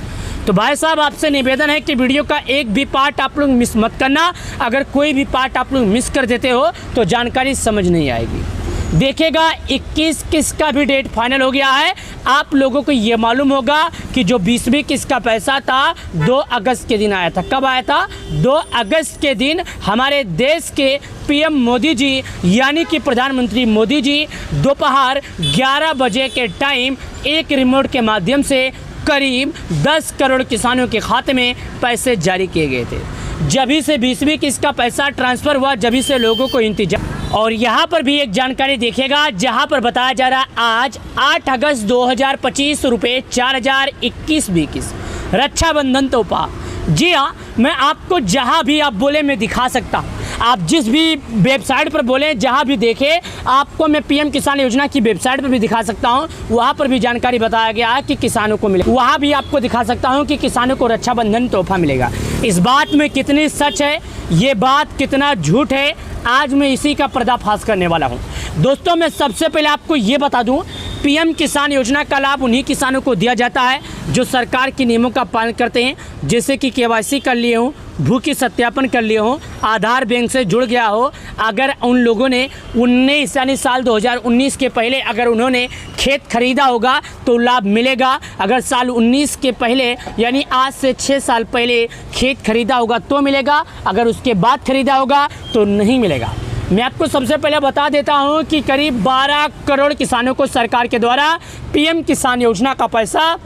[SPEAKER 1] तो भाई साहब, आपसे निवेदन है कि वीडियो का एक भी पार्ट आप लोग मिस मत करना। अगर कोई भी पार्ट आप लोग मिस कर देते हो तो जानकारी समझ नहीं आएगी। देखिएगा 21 किस्त का भी डेट फाइनल हो गया है। आप लोगों को ये मालूम होगा कि जो 20वीं किस्त का पैसा था 2 अगस्त के दिन आया था। कब आया था? 2 अगस्त के दिन हमारे देश के पीएम मोदी जी यानी कि प्रधानमंत्री मोदी जी दोपहर 11 बजे के टाइम एक रिमोट के माध्यम से करीब 10 करोड़ किसानों के खाते में पैसे जारी किए गए थे। जभी से 20वीं किस्त का पैसा ट्रांसफ़र हुआ, जभी से लोगों को इंतजार। और यहाँ पर भी एक जानकारी देखिएगा जहाँ पर बताया जा रहा है आज 8 अगस्त 2025 रुपये 4021 किस्त रक्षाबंधन तोहफा। जी हाँ, मैं आपको जहाँ भी आप बोले मैं दिखा सकता हूँ। आप जिस भी वेबसाइट पर बोलें, जहाँ भी देखें, आपको मैं पीएम किसान योजना की वेबसाइट पर भी दिखा सकता हूँ। वहाँ पर भी जानकारी बताया गया है कि किसानों को मिले। वहाँ भी आपको दिखा सकता हूँ कि किसानों को रक्षाबंधन तोहफा मिलेगा। इस बात में कितनी सच है, ये बात कितना झूठ है, आज मैं इसी का पर्दाफाश करने वाला हूँ। दोस्तों, मैं सबसे पहले आपको ये बता दूँ, पीएम किसान योजना का लाभ उन्हीं किसानों को दिया जाता है जो सरकार के नियमों का पालन करते हैं, जैसे कि केवाईसी कर लिए हों, भूखी सत्यापन कर लिए हों, आधार बैंक से जुड़ गया हो। अगर उन लोगों ने 19 यानी साल 2019 के पहले अगर उन्होंने खेत खरीदा होगा तो लाभ मिलेगा। अगर साल 19 के पहले यानी आज से 6 साल पहले खेत खरीदा होगा तो मिलेगा, अगर उसके बाद खरीदा होगा तो नहीं मिलेगा। मैं आपको सबसे पहले बता देता हूं कि करीब 12 करोड़ किसानों को सरकार के द्वारा पीएम किसान योजना का पैसा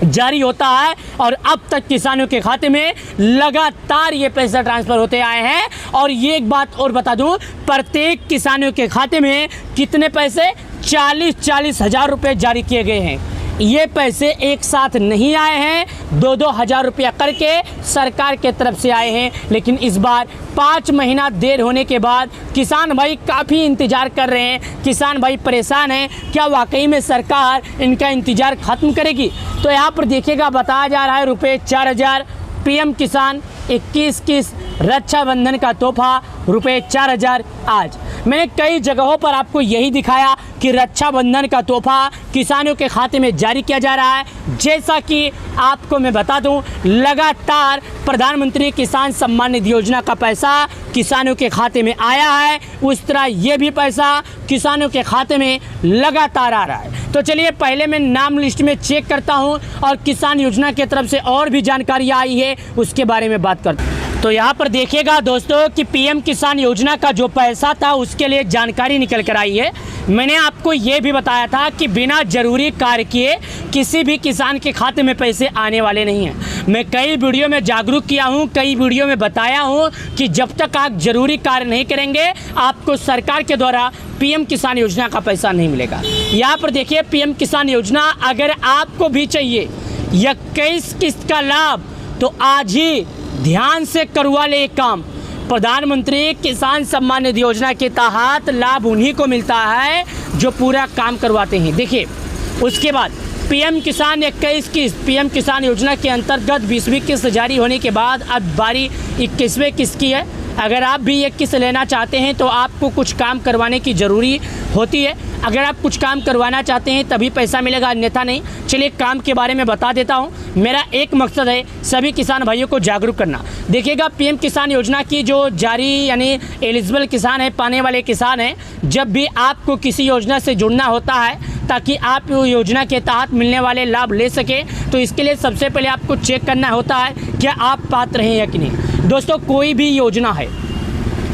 [SPEAKER 1] जारी होता है और अब तक किसानों के खाते में लगातार ये पैसा ट्रांसफ़र होते आए हैं। और ये एक बात और बता दूं, प्रत्येक किसानों के खाते में कितने पैसे 40-40 हज़ार रुपये जारी किए गए हैं। ये पैसे एक साथ नहीं आए हैं, 2-2 हज़ार रुपया करके सरकार के तरफ से आए हैं। लेकिन इस बार 5 महीना देर होने के बाद किसान भाई काफ़ी इंतज़ार कर रहे हैं, किसान भाई परेशान हैं। क्या वाकई में सरकार इनका इंतज़ार ख़त्म करेगी? तो यहाँ पर देखिएगा बताया जा रहा है रुपये 4000 पीएम किसान 21 किस्त रक्षाबंधन का तोहफा रुपये 4000। आज मैंने कई जगहों पर आपको यही दिखाया कि रक्षाबंधन का तोहफा किसानों के खाते में जारी किया जा रहा है। जैसा कि आपको मैं बता दूं, लगातार प्रधानमंत्री किसान सम्मान निधि योजना का पैसा किसानों के खाते में आया है, उस तरह ये भी पैसा किसानों के खाते में लगातार आ रहा है। तो चलिए पहले मैं नाम लिस्ट में चेक करता हूं और किसान योजना की तरफ से और भी जानकारी आई है उसके बारे में बात करता हूं। तो यहाँ पर देखिएगा दोस्तों कि पीएम किसान योजना का जो पैसा था उसके लिए जानकारी निकल कर आई है। मैंने आपको ये भी बताया था कि बिना जरूरी कार्य किए किसी भी किसान के खाते में पैसे आने वाले नहीं हैं। मैं कई वीडियो में जागरूक किया हूँ, कई वीडियो में बताया हूँ कि जब तक आप जरूरी कार्य नहीं करेंगे आपको सरकार के द्वारा पीएम किसान योजना का पैसा नहीं मिलेगा। यहाँ पर देखिए पीएम किसान योजना अगर आपको भी चाहिए 21 किस्त का लाभ तो आज ही ध्यान से करवा ले एक काम। प्रधानमंत्री किसान सम्मान निधि योजना के तहत लाभ उन्हीं को मिलता है जो पूरा काम करवाते हैं। देखिए उसके बाद पीएम किसान 21 किस्त पीएम किसान योजना के अंतर्गत 20वीं किस्त जारी होने के बाद अब बारी 21वें किस्त की है। अगर आप भी एक किस्त लेना चाहते हैं तो आपको कुछ काम करवाने की ज़रूरी होती है। अगर आप कुछ काम करवाना चाहते हैं तभी पैसा मिलेगा, अन्यथा नहीं। चलिए काम के बारे में बता देता हूं। मेरा एक मकसद है सभी किसान भाइयों को जागरूक करना। देखिएगा पीएम किसान योजना की जो जारी यानी एलिजिबल किसान है, पाने वाले किसान हैं, जब भी आपको किसी योजना से जुड़ना होता है ताकि आप योजना के तहत मिलने वाले लाभ ले सकें, तो इसके लिए सबसे पहले आपको चेक करना होता है क्या आप पात्र हैं या कि नहीं। दोस्तों कोई भी योजना है,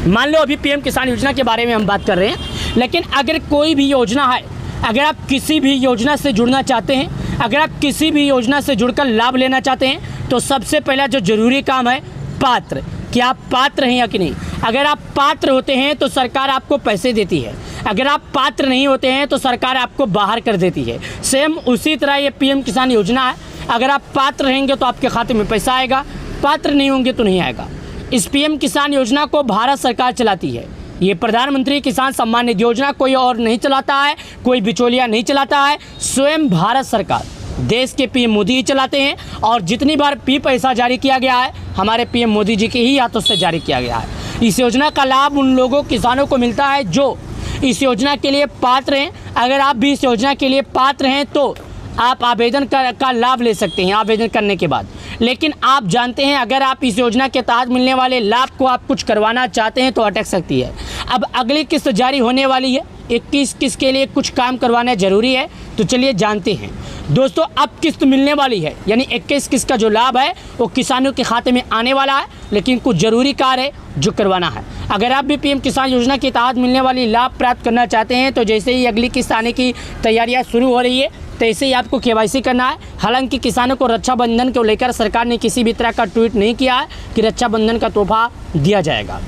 [SPEAKER 1] मान लो अभी पीएम किसान योजना के बारे में हम बात कर रहे हैं, लेकिन अगर कोई भी योजना है, अगर आप किसी भी योजना से जुड़ना चाहते हैं, अगर आप किसी भी योजना से जुड़कर लाभ लेना चाहते हैं, तो सबसे पहला जो ज़रूरी काम है पात्र, कि आप पात्र हैं या कि नहीं। अगर आप पात्र होते हैं तो सरकार आपको पैसे देती है, अगर आप पात्र नहीं होते हैं तो सरकार आपको बाहर कर देती है। सेम उसी तरह ये पीएम किसान योजना है, अगर आप पात्र रहेंगे तो आपके खाते में पैसा आएगा, पात्र नहीं होंगे तो नहीं आएगा। इस पीएम किसान योजना को भारत सरकार चलाती है। ये प्रधानमंत्री किसान सम्मान निधि योजना कोई और नहीं चलाता है, कोई बिचौलिया नहीं चलाता है, स्वयं भारत सरकार देश के पीएम मोदी ही चलाते हैं और जितनी बार भी पैसा जारी किया गया है हमारे पीएम मोदी जी के ही हाथों से जारी किया गया है। इस योजना का लाभ उन लोगों किसानों को मिलता है जो इस योजना के लिए पात्र हैं। अगर आप भी इस योजना के लिए पात्र हैं तो आप आवेदन का लाभ ले सकते हैं आवेदन करने के बाद। लेकिन आप जानते हैं अगर आप इस योजना के तहत मिलने वाले लाभ को आप कुछ करवाना चाहते हैं तो अटक सकती है। अब अगली किस्त जारी होने वाली है, 21 किस्त के लिए कुछ काम करवाना ज़रूरी है, तो चलिए जानते हैं। दोस्तों अब किस्त मिलने वाली है, यानी 21 किस्त का जो लाभ है वो किसानों के खाते में आने वाला है, लेकिन कुछ ज़रूरी कार्य है जो करवाना है। अगर आप भी पीएम किसान योजना के तहत मिलने वाली लाभ प्राप्त करना चाहते हैं तो जैसे ही अगली किस्त आने की तैयारियां शुरू हो रही है तो ऐसे ही आपको केवाईसी करना है। हालांकि किसानों को रक्षाबंधन को लेकर सरकार ने किसी भी तरह का ट्वीट नहीं किया है कि रक्षाबंधन का तोहफा दिया जाएगा।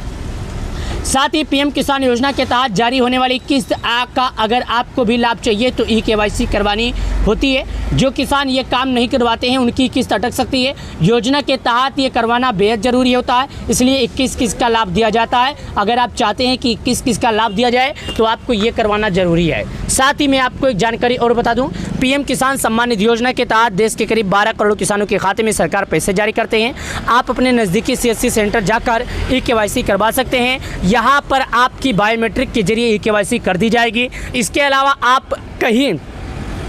[SPEAKER 1] साथ ही पीएम किसान योजना के तहत जारी होने वाली किस्त का अगर आपको भी लाभ चाहिए तो केवाईसी करवानी होती है। जो किसान ये काम नहीं करवाते हैं उनकी किस्त अटक सकती है। योजना के तहत ये करवाना बेहद ज़रूरी होता है, इसलिए 21 किस्त का लाभ दिया जाता है। अगर आप चाहते हैं कि 21 किस्त का लाभ दिया जाए तो आपको ये करवाना ज़रूरी है। साथ ही मैं आपको एक जानकारी और बता दूं, पीएम किसान सम्मान निधि योजना के तहत देश के करीब 12 करोड़ किसानों के खाते में सरकार पैसे जारी करते हैं। आप अपने नज़दीकी CSC सेंटर जाकर केवाईसी करवा सकते हैं। यहाँ पर आपकी बायोमेट्रिक के जरिए केवाईसी कर दी जाएगी। इसके अलावा आप कहीं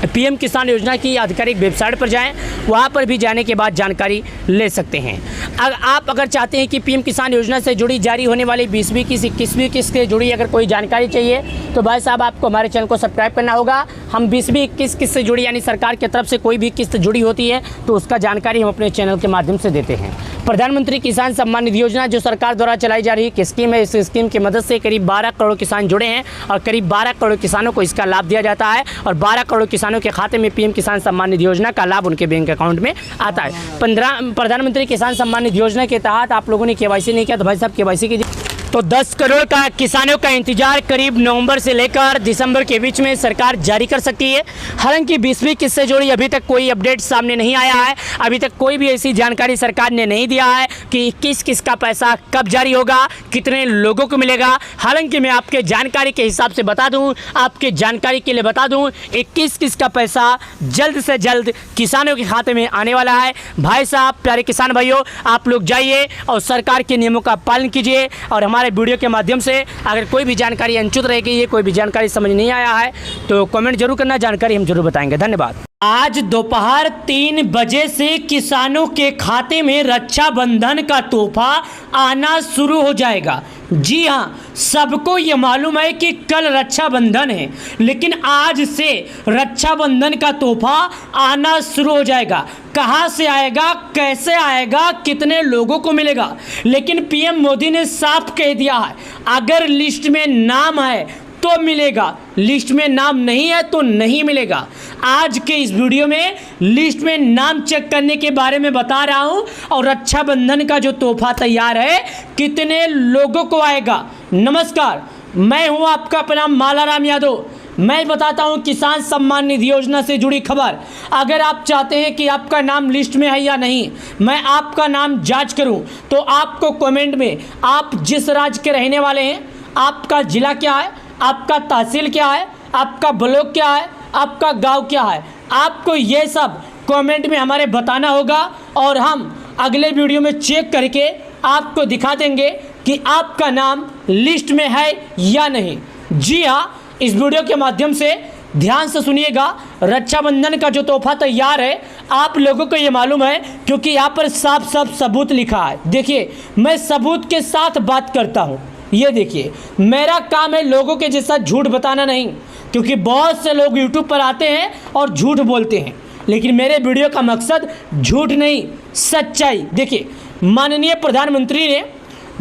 [SPEAKER 1] पीएम किसान योजना की आधिकारिक वेबसाइट पर जाएं, वहां पर भी जाने के बाद जानकारी ले सकते हैं। आप अगर चाहते हैं कि पीएम किसान योजना से जुड़ी जारी होने वाली 20वीं किस्त 21वीं किस्त से जुड़ी अगर कोई जानकारी चाहिए तो भाई साहब आपको हमारे चैनल को सब्सक्राइब करना होगा। हम 20वीं 21 किस्त से जुड़ी यानी सरकार की तरफ से कोई भी किस्त जुड़ी होती है तो उसका जानकारी हम अपने चैनल के माध्यम से देते हैं। प्रधानमंत्री किसान सम्मान निधि योजना जो सरकार द्वारा चलाई जा रही स्कीम है, इस स्कीम की मदद से करीब 12 करोड़ किसान जुड़े हैं और करीब 12 करोड़ किसानों को इसका लाभ दिया जाता है और 12 करोड़ किसानों के खाते में पीएम किसान सम्मान निधि योजना का लाभ उनके बैंक अकाउंट में आता है। प्रधानमंत्री किसान सम्मान निधि योजना के तहत आप लोगों ने केवाईसी नहीं किया तो भाई साहब केवाईसी कीजिए। तो 10 करोड़ का किसानों का इंतजार करीब नवंबर से लेकर दिसंबर के बीच में सरकार जारी कर सकती है। हालांकि 20वीं किस्त से जुड़ी अभी तक कोई अपडेट सामने नहीं आया है। अभी तक कोई भी ऐसी जानकारी सरकार ने नहीं दिया है कि 21 किस्त का पैसा कब जारी होगा, कितने लोगों को मिलेगा। हालांकि मैं आपके जानकारी के हिसाब से बता दूं, आपके जानकारी के लिए बता दूं, 21 किस्त का पैसा जल्द से जल्द किसानों के खाते में आने वाला है। भाई साहब, प्यारे किसान भाइयों, आप लोग जाइए और सरकार के नियमों का पालन कीजिए और हमारे वीडियो के माध्यम से अगर कोई भी जानकारी अनचुत रह गई है, कोई भी जानकारी समझ नहीं आया है तो कमेंट जरूर करना, जानकारी हम जरूर बताएंगे। धन्यवाद। आज दोपहर 3 बजे से किसानों के खाते में रक्षाबंधन का तोहफा आना शुरू हो जाएगा। जी हाँ, सबको ये मालूम है कि कल रक्षाबंधन है, लेकिन आज से रक्षाबंधन का तोहफा आना शुरू हो जाएगा। कहाँ से आएगा, कैसे आएगा, कितने लोगों को मिलेगा, लेकिन पीएम मोदी ने साफ कह दिया है अगर लिस्ट में नाम है तो मिलेगा, लिस्ट में नाम नहीं है तो नहीं मिलेगा। आज के इस वीडियो में लिस्ट में नाम चेक करने के बारे में बता रहा हूं और रक्षाबंधन का जो तोहफा तैयार है कितने लोगों को आएगा। नमस्कार, मैं हूं आपका अपना मालाराम यादव। मैं बताता हूं किसान सम्मान निधि योजना से जुड़ी खबर। अगर आप चाहते हैं कि आपका नाम लिस्ट में है या नहीं, मैं आपका नाम जांच करूं, तो आपको कमेंट में आप जिस राज्य के रहने वाले हैं, आपका जिला क्या है, आपका तहसील क्या है, आपका ब्लॉक क्या है, आपका गांव क्या है, आपको ये सब कमेंट में हमारे बताना होगा और हम अगले वीडियो में चेक करके आपको दिखा देंगे कि आपका नाम लिस्ट में है या नहीं। जी हाँ, इस वीडियो के माध्यम से ध्यान से सुनिएगा। रक्षाबंधन का जो तोहफा तैयार है आप लोगों को ये मालूम है क्योंकि यहाँ पर साफ साफ सबूत लिखा है। देखिए, मैं सबूत के साथ बात करता हूँ। ये देखिए, मेरा काम है लोगों के जैसा झूठ बताना नहीं, क्योंकि बहुत से लोग यूट्यूब पर आते हैं और झूठ बोलते हैं, लेकिन मेरे वीडियो का मकसद झूठ नहीं, सच्चाई। देखिए, माननीय प्रधानमंत्री ने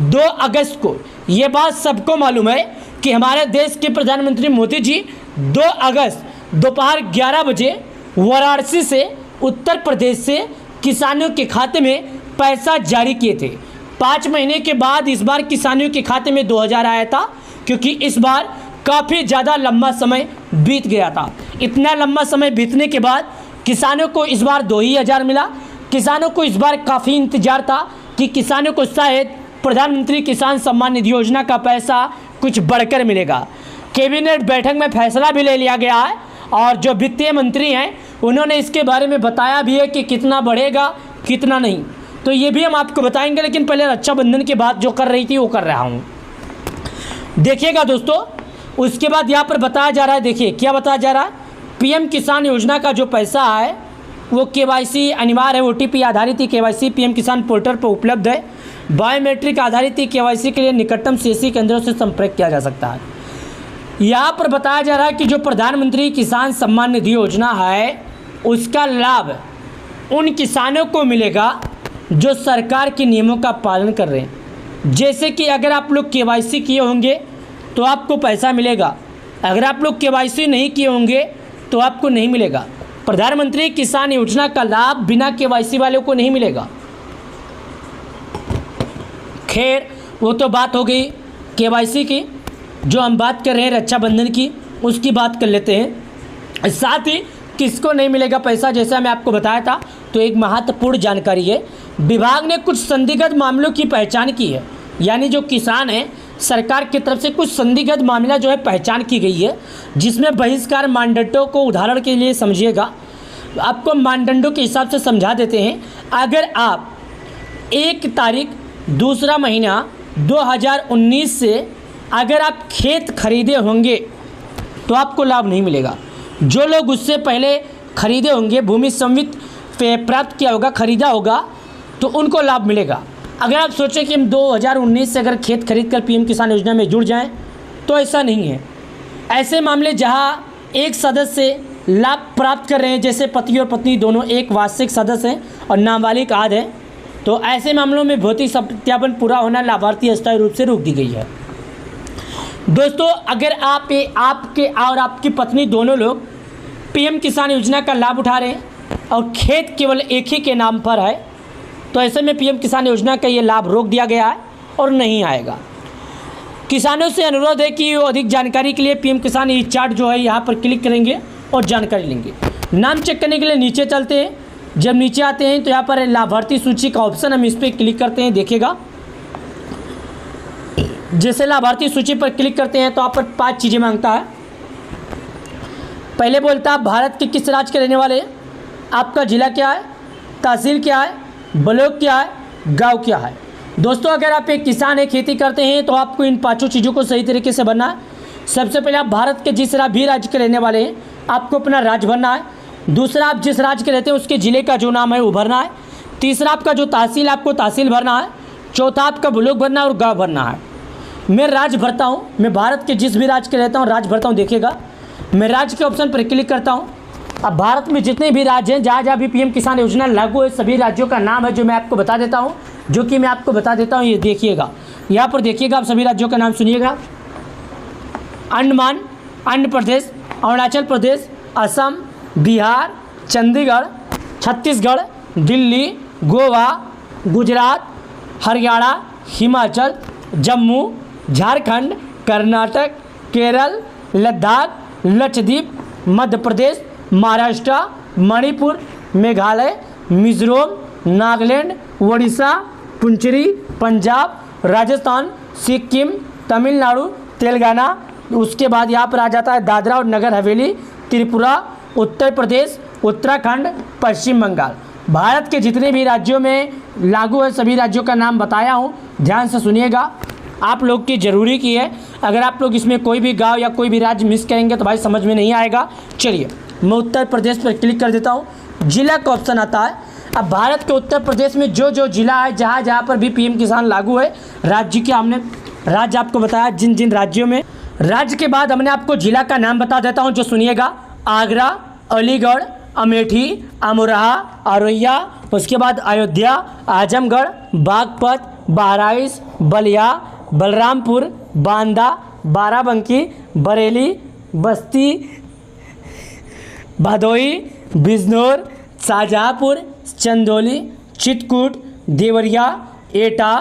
[SPEAKER 1] 2 अगस्त को, ये बात सबको मालूम है कि हमारे देश के प्रधानमंत्री मोदी जी 2 अगस्त दोपहर 11 बजे वाराणसी से, उत्तर प्रदेश से किसानों के खाते में पैसा जारी किए थे। 5 महीने के बाद इस बार किसानों के खाते में 2000 आया था, क्योंकि इस बार काफ़ी ज़्यादा लंबा समय बीत गया था। इतना लंबा समय बीतने के बाद किसानों को इस बार 2000 मिला। किसानों को इस बार काफ़ी इंतजार था कि किसानों को शायद प्रधानमंत्री किसान सम्मान निधि योजना का पैसा कुछ बढ़कर मिलेगा। कैबिनेट बैठक में फैसला भी ले लिया गया है और जो वित्तीय मंत्री हैं उन्होंने इसके बारे में बताया भी है कि कितना बढ़ेगा कितना नहीं, तो ये भी हम आपको बताएंगे। लेकिन पहले रक्षाबंधन की बात जो कर रही थी वो कर रहा हूँ, देखिएगा दोस्तों। उसके बाद यहाँ पर बताया जा रहा है, देखिए क्या बताया जा रहा है, पीएम किसान योजना का जो पैसा है वो केवाईसी अनिवार्य है, ओटीपी आधारित ही केवाईसी पीएम किसान पोर्टल पर उपलब्ध है। बायोमेट्रिक आधारित ही केवाईसी के लिए निकटतम सीएससी केंद्रों से संपर्क किया जा सकता है। यहाँ पर बताया जा रहा है कि जो प्रधानमंत्री किसान सम्मान निधि योजना है उसका लाभ उन किसानों को मिलेगा जो सरकार के नियमों का पालन कर रहे हैं। जैसे कि अगर आप लोग केवाईसी किए होंगे तो आपको पैसा मिलेगा, अगर आप लोग केवाईसी नहीं किए होंगे तो आपको नहीं मिलेगा। प्रधानमंत्री किसान योजना का लाभ बिना केवाईसी वालों को नहीं मिलेगा। खैर वो तो बात हो गई केवाईसी की, जो हम बात कर रहे हैं रक्षाबंधन की उसकी बात कर लेते हैं। साथ ही किसको नहीं मिलेगा पैसा, जैसा मैं आपको बताया था, तो एक महत्वपूर्ण जानकारी है। विभाग ने कुछ संदिग्ध मामलों की पहचान की है, यानी जो किसान हैं सरकार की तरफ से कुछ संदिग्ध मामला जो है पहचान की गई है, जिसमें बहिष्कार मानदंडों को उदाहरण के लिए समझिएगा। आपको मानदंडों के हिसाब से समझा देते हैं। अगर आप 1 तारीख 2 महीना 2019 से अगर आप खेत खरीदे होंगे तो आपको लाभ नहीं मिलेगा। जो लोग उससे पहले खरीदे होंगे, भूमि संवित प्राप्त किया होगा, खरीदा होगा, तो उनको लाभ मिलेगा। अगर आप सोचें कि हम 2019 से अगर खेत खरीद कर पीएम किसान योजना में जुड़ जाएं, तो ऐसा नहीं है। ऐसे मामले जहां एक सदस्य लाभ प्राप्त कर रहे हैं, जैसे पति और पत्नी दोनों एक वार्षिक सदस्य हैं और नाबालिग आदि हैं, तो ऐसे मामलों में भौतिक सत्यापन पूरा होना लाभार्थी अस्थायी रूप से रोक दी गई है। दोस्तों अगर आपके और आपकी पत्नी दोनों लोग पीएम किसान योजना का लाभ उठा रहे हैं और खेत केवल एक ही के नाम पर है, तो ऐसे में पीएम किसान योजना का ये लाभ रोक दिया गया है और नहीं आएगा। किसानों से अनुरोध है कि वो अधिक जानकारी के लिए पीएम किसान ई चार्ट जो है यहाँ पर क्लिक करेंगे और जानकारी लेंगे। नाम चेक करने के लिए नीचे चलते हैं। जब नीचे आते हैं तो यहाँ पर लाभार्थी सूची का ऑप्शन, हम इस पर क्लिक करते हैं। देखिएगा जैसे लाभार्थी सूची पर क्लिक करते हैं तो आप पर 5 चीज़ें मांगता है। पहले बोलता है भारत के किस राज्य के रहने वाले हैं, आपका जिला क्या है, तहसील क्या है, ब्लॉक क्या है, गांव क्या है। दोस्तों अगर आप एक किसान है, खेती करते हैं, तो आपको इन 5 चीज़ों को सही तरीके से भरना है। सबसे पहले आप भारत के जिस भी राज्य के रहने वाले हैं आपको अपना राज्य भरना है। दूसरा आप जिस राज्य के रहते हैं उसके ज़िले का जो नाम है वो भरना है। तीसरा आपका जो तहसील, आपको तहसील भरना है। चौथा आपका ब्लॉक भरना है और गाँव भरना है। मैं राज्य भरता हूँ, मैं भारत के जिस भी राज्य के रहता हूँ राज्य भरता हूँ। देखिएगा मैं राज्य के ऑप्शन पर क्लिक करता हूँ। अब भारत में जितने भी राज्य हैं, जहाँ जहाँ भी पीएम किसान योजना लागू है, सभी राज्यों का नाम है जो मैं आपको बता देता हूँ, ये देखिएगा। यहाँ पर देखिएगा, आप सभी राज्यों का नाम सुनिएगा। अंडमान, आंध्र प्रदेश, अरुणाचल प्रदेश, असम, बिहार, चंडीगढ़, छत्तीसगढ़, दिल्ली, गोवा, गुजरात, हरियाणा, हिमाचल, जम्मू, झारखंड, कर्नाटक, केरल, लद्दाख, लक्षद्वीप, मध्य प्रदेश, महाराष्ट्र, मणिपुर, मेघालय, मिजोरम, नागालैंड, उड़ीसा, पुंचेरी, पंजाब, राजस्थान, सिक्किम, तमिलनाडु, तेलंगाना। उसके बाद यहाँ पर आ जाता है दादरा और नगर हवेली, त्रिपुरा, उत्तर प्रदेश, उत्तराखंड, पश्चिम बंगाल। भारत के जितने भी राज्यों में लागू है सभी राज्यों का नाम बताया हूँ, ध्यान से सुनिएगा। आप लोग की ज़रूरी की है, अगर आप लोग इसमें कोई भी गांव या कोई भी राज्य मिस करेंगे तो भाई समझ में नहीं आएगा। चलिए मैं उत्तर प्रदेश पर क्लिक कर देता हूँ। जिला का ऑप्शन आता है। अब भारत के उत्तर प्रदेश में जो जो जिला है, जहाँ जहाँ पर भी पीएम किसान लागू है, राज्य के हमने राज्य आपको बताया जिन जिन राज्यों में। राज्य के बाद हमने आपको जिला का नाम बता देता हूँ, जो सुनिएगा। आगरा, अलीगढ़, अमेठी, अमरोहा, औरैया, उसके बाद अयोध्या, आजमगढ़, बागपत, बहराइच, बलिया, बलरामपुर, बांदा, बाराबंकी, बरेली, बस्ती, भदोई, बिजनौर, शाहजहाँपुर, चंदौली, चित्रकूट, देवरिया, एटा,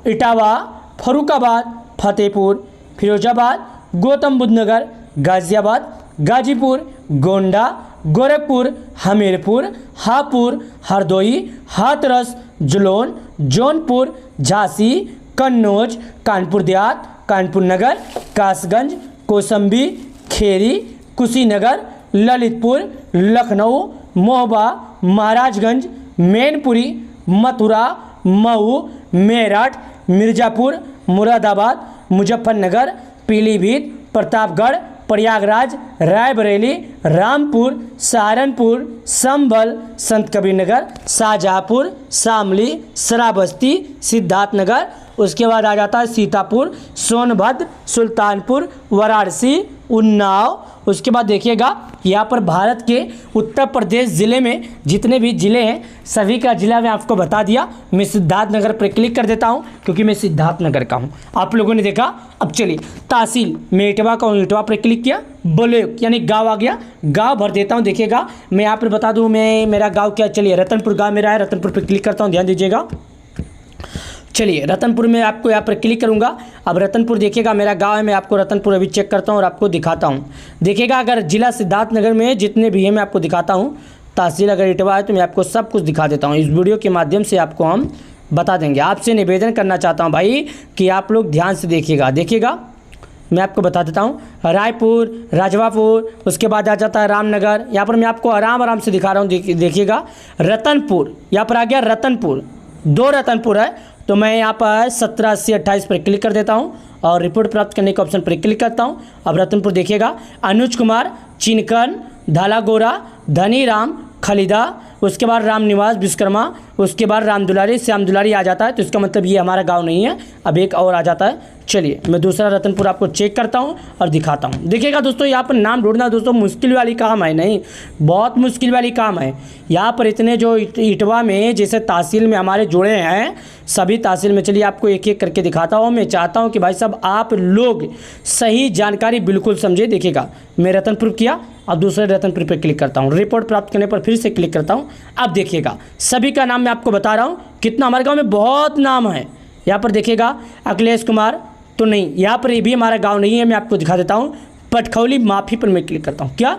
[SPEAKER 1] इटावा, फर्रुखाबाद, फतेहपुर, फिरोजाबाद, गौतम बुद्ध नगर, गाजियाबाद, गाजीपुर, गोंडा, गोरखपुर, हमीरपुर, हापुड़, हरदोई, हाथरस, जालौन, जौनपुर, झांसी, कन्नौज, कानपुर देहात, कानपुर नगर, कासगंज, कौशाम्बी, खेरी, कुशीनगर, ललितपुर, लखनऊ, महोबा, महाराजगंज, मैनपुरी, मथुरा, मऊ, मेरठ, मिर्ज़ापुर, मुरादाबाद, मुजफ्फरनगर, पीलीभीत, प्रतापगढ़, प्रयागराज, रायबरेली, रामपुर, सहारनपुर, संभल, संत कबीरनगर, शाहजहाँपुर, शामली, श्रावस्ती, सिद्धार्थनगर, उसके बाद आ जाता है सीतापुर, सोनभद्र, सुल्तानपुर, वाराणसी, उन्नाव। उसके बाद देखिएगा यहाँ पर भारत के उत्तर प्रदेश ज़िले में जितने भी ज़िले हैं सभी का ज़िला मैं आपको बता दिया। मैं सिद्धार्थनगर पर क्लिक कर देता हूँ क्योंकि मैं सिद्धार्थनगर का हूँ, आप लोगों ने देखा। अब चलिए तहसील मैं इटवा का हूँ, इटवा पर क्लिक किया, ब्लॉक यानी गांव आ गया, गांव भर देता हूँ। देखिएगा मैं यहाँ पर बता दूँ मैं मेरा गाँव क्या, चलिए रतनपुर गाँव मेरा है, रतनपुर पर क्लिक करता हूँ, ध्यान दीजिएगा। चलिए रतनपुर में आपको यहाँ पर क्लिक करूँगा। अब रतनपुर देखिएगा मेरा गांव है, मैं आपको रतनपुर अभी चेक करता हूँ और आपको दिखाता हूँ। देखिएगा अगर जिला सिद्धार्थनगर में जितने भी हैं मैं आपको दिखाता हूँ, तहसील अगर इटवा है तो मैं आपको सब कुछ दिखा देता हूँ। इस वीडियो के माध्यम से आपको हम बता देंगे। आपसे निवेदन करना चाहता हूँ भाई कि आप लोग ध्यान से देखिएगा, मैं आपको बता देता हूँ। रायपुर, राजवापुर, उसके बाद आ जाता है रामनगर। यहाँ पर मैं आपको आराम से दिखा रहा हूँ, देखिएगा रतनपुर, यहाँ पर आ गया रतनपुर, 2 रतनपुर है। तो मैं यहाँ पर 17, 80, 28 पर क्लिक कर देता हूँ और रिपोर्ट प्राप्त करने के ऑप्शन पर क्लिक करता हूँ। अब रतनपुर देखिएगा अनुज कुमार, चिनकन, धालागोरा, धनीराम, खलीदा, उसके बाद राम निवास विश्वकर्मा, उसके बाद राम दुलारी, श्याम दुलारी आ जाता है। तो इसका मतलब ये हमारा गांव नहीं है। अब एक और आ जाता है, चलिए मैं दूसरा रतनपुर आपको चेक करता हूं और दिखाता हूं। देखिएगा दोस्तों यहाँ पर नाम ढूंढना दोस्तों मुश्किल वाली काम है नहीं, बहुत मुश्किल वाली काम है। यहाँ पर इतने जो इटवा में जैसे तहसील में हमारे जुड़े हैं सभी तहसील में, चलिए आपको एक एक करके दिखाता हूँ। मैं चाहता हूँ कि भाई साहब आप लोग सही जानकारी बिल्कुल समझे। देखिएगा मैं रतनपुर किया, अब दूसरे रतनपुर पर क्लिक करता हूँ, रिपोर्ट प्राप्त करने पर फिर से क्लिक करता हूँ। अब देखिएगा सभी का नाम मैं आपको बता रहा हूँ, कितना हमारे गाँव में बहुत नाम है। यहाँ पर देखिएगा अखिलेश कुमार तो नहीं, यहाँ पर ये भी हमारा गांव नहीं है। मैं आपको दिखा देता हूँ, पटखौली माफ़ी पर मैं क्लिक करता हूँ, क्या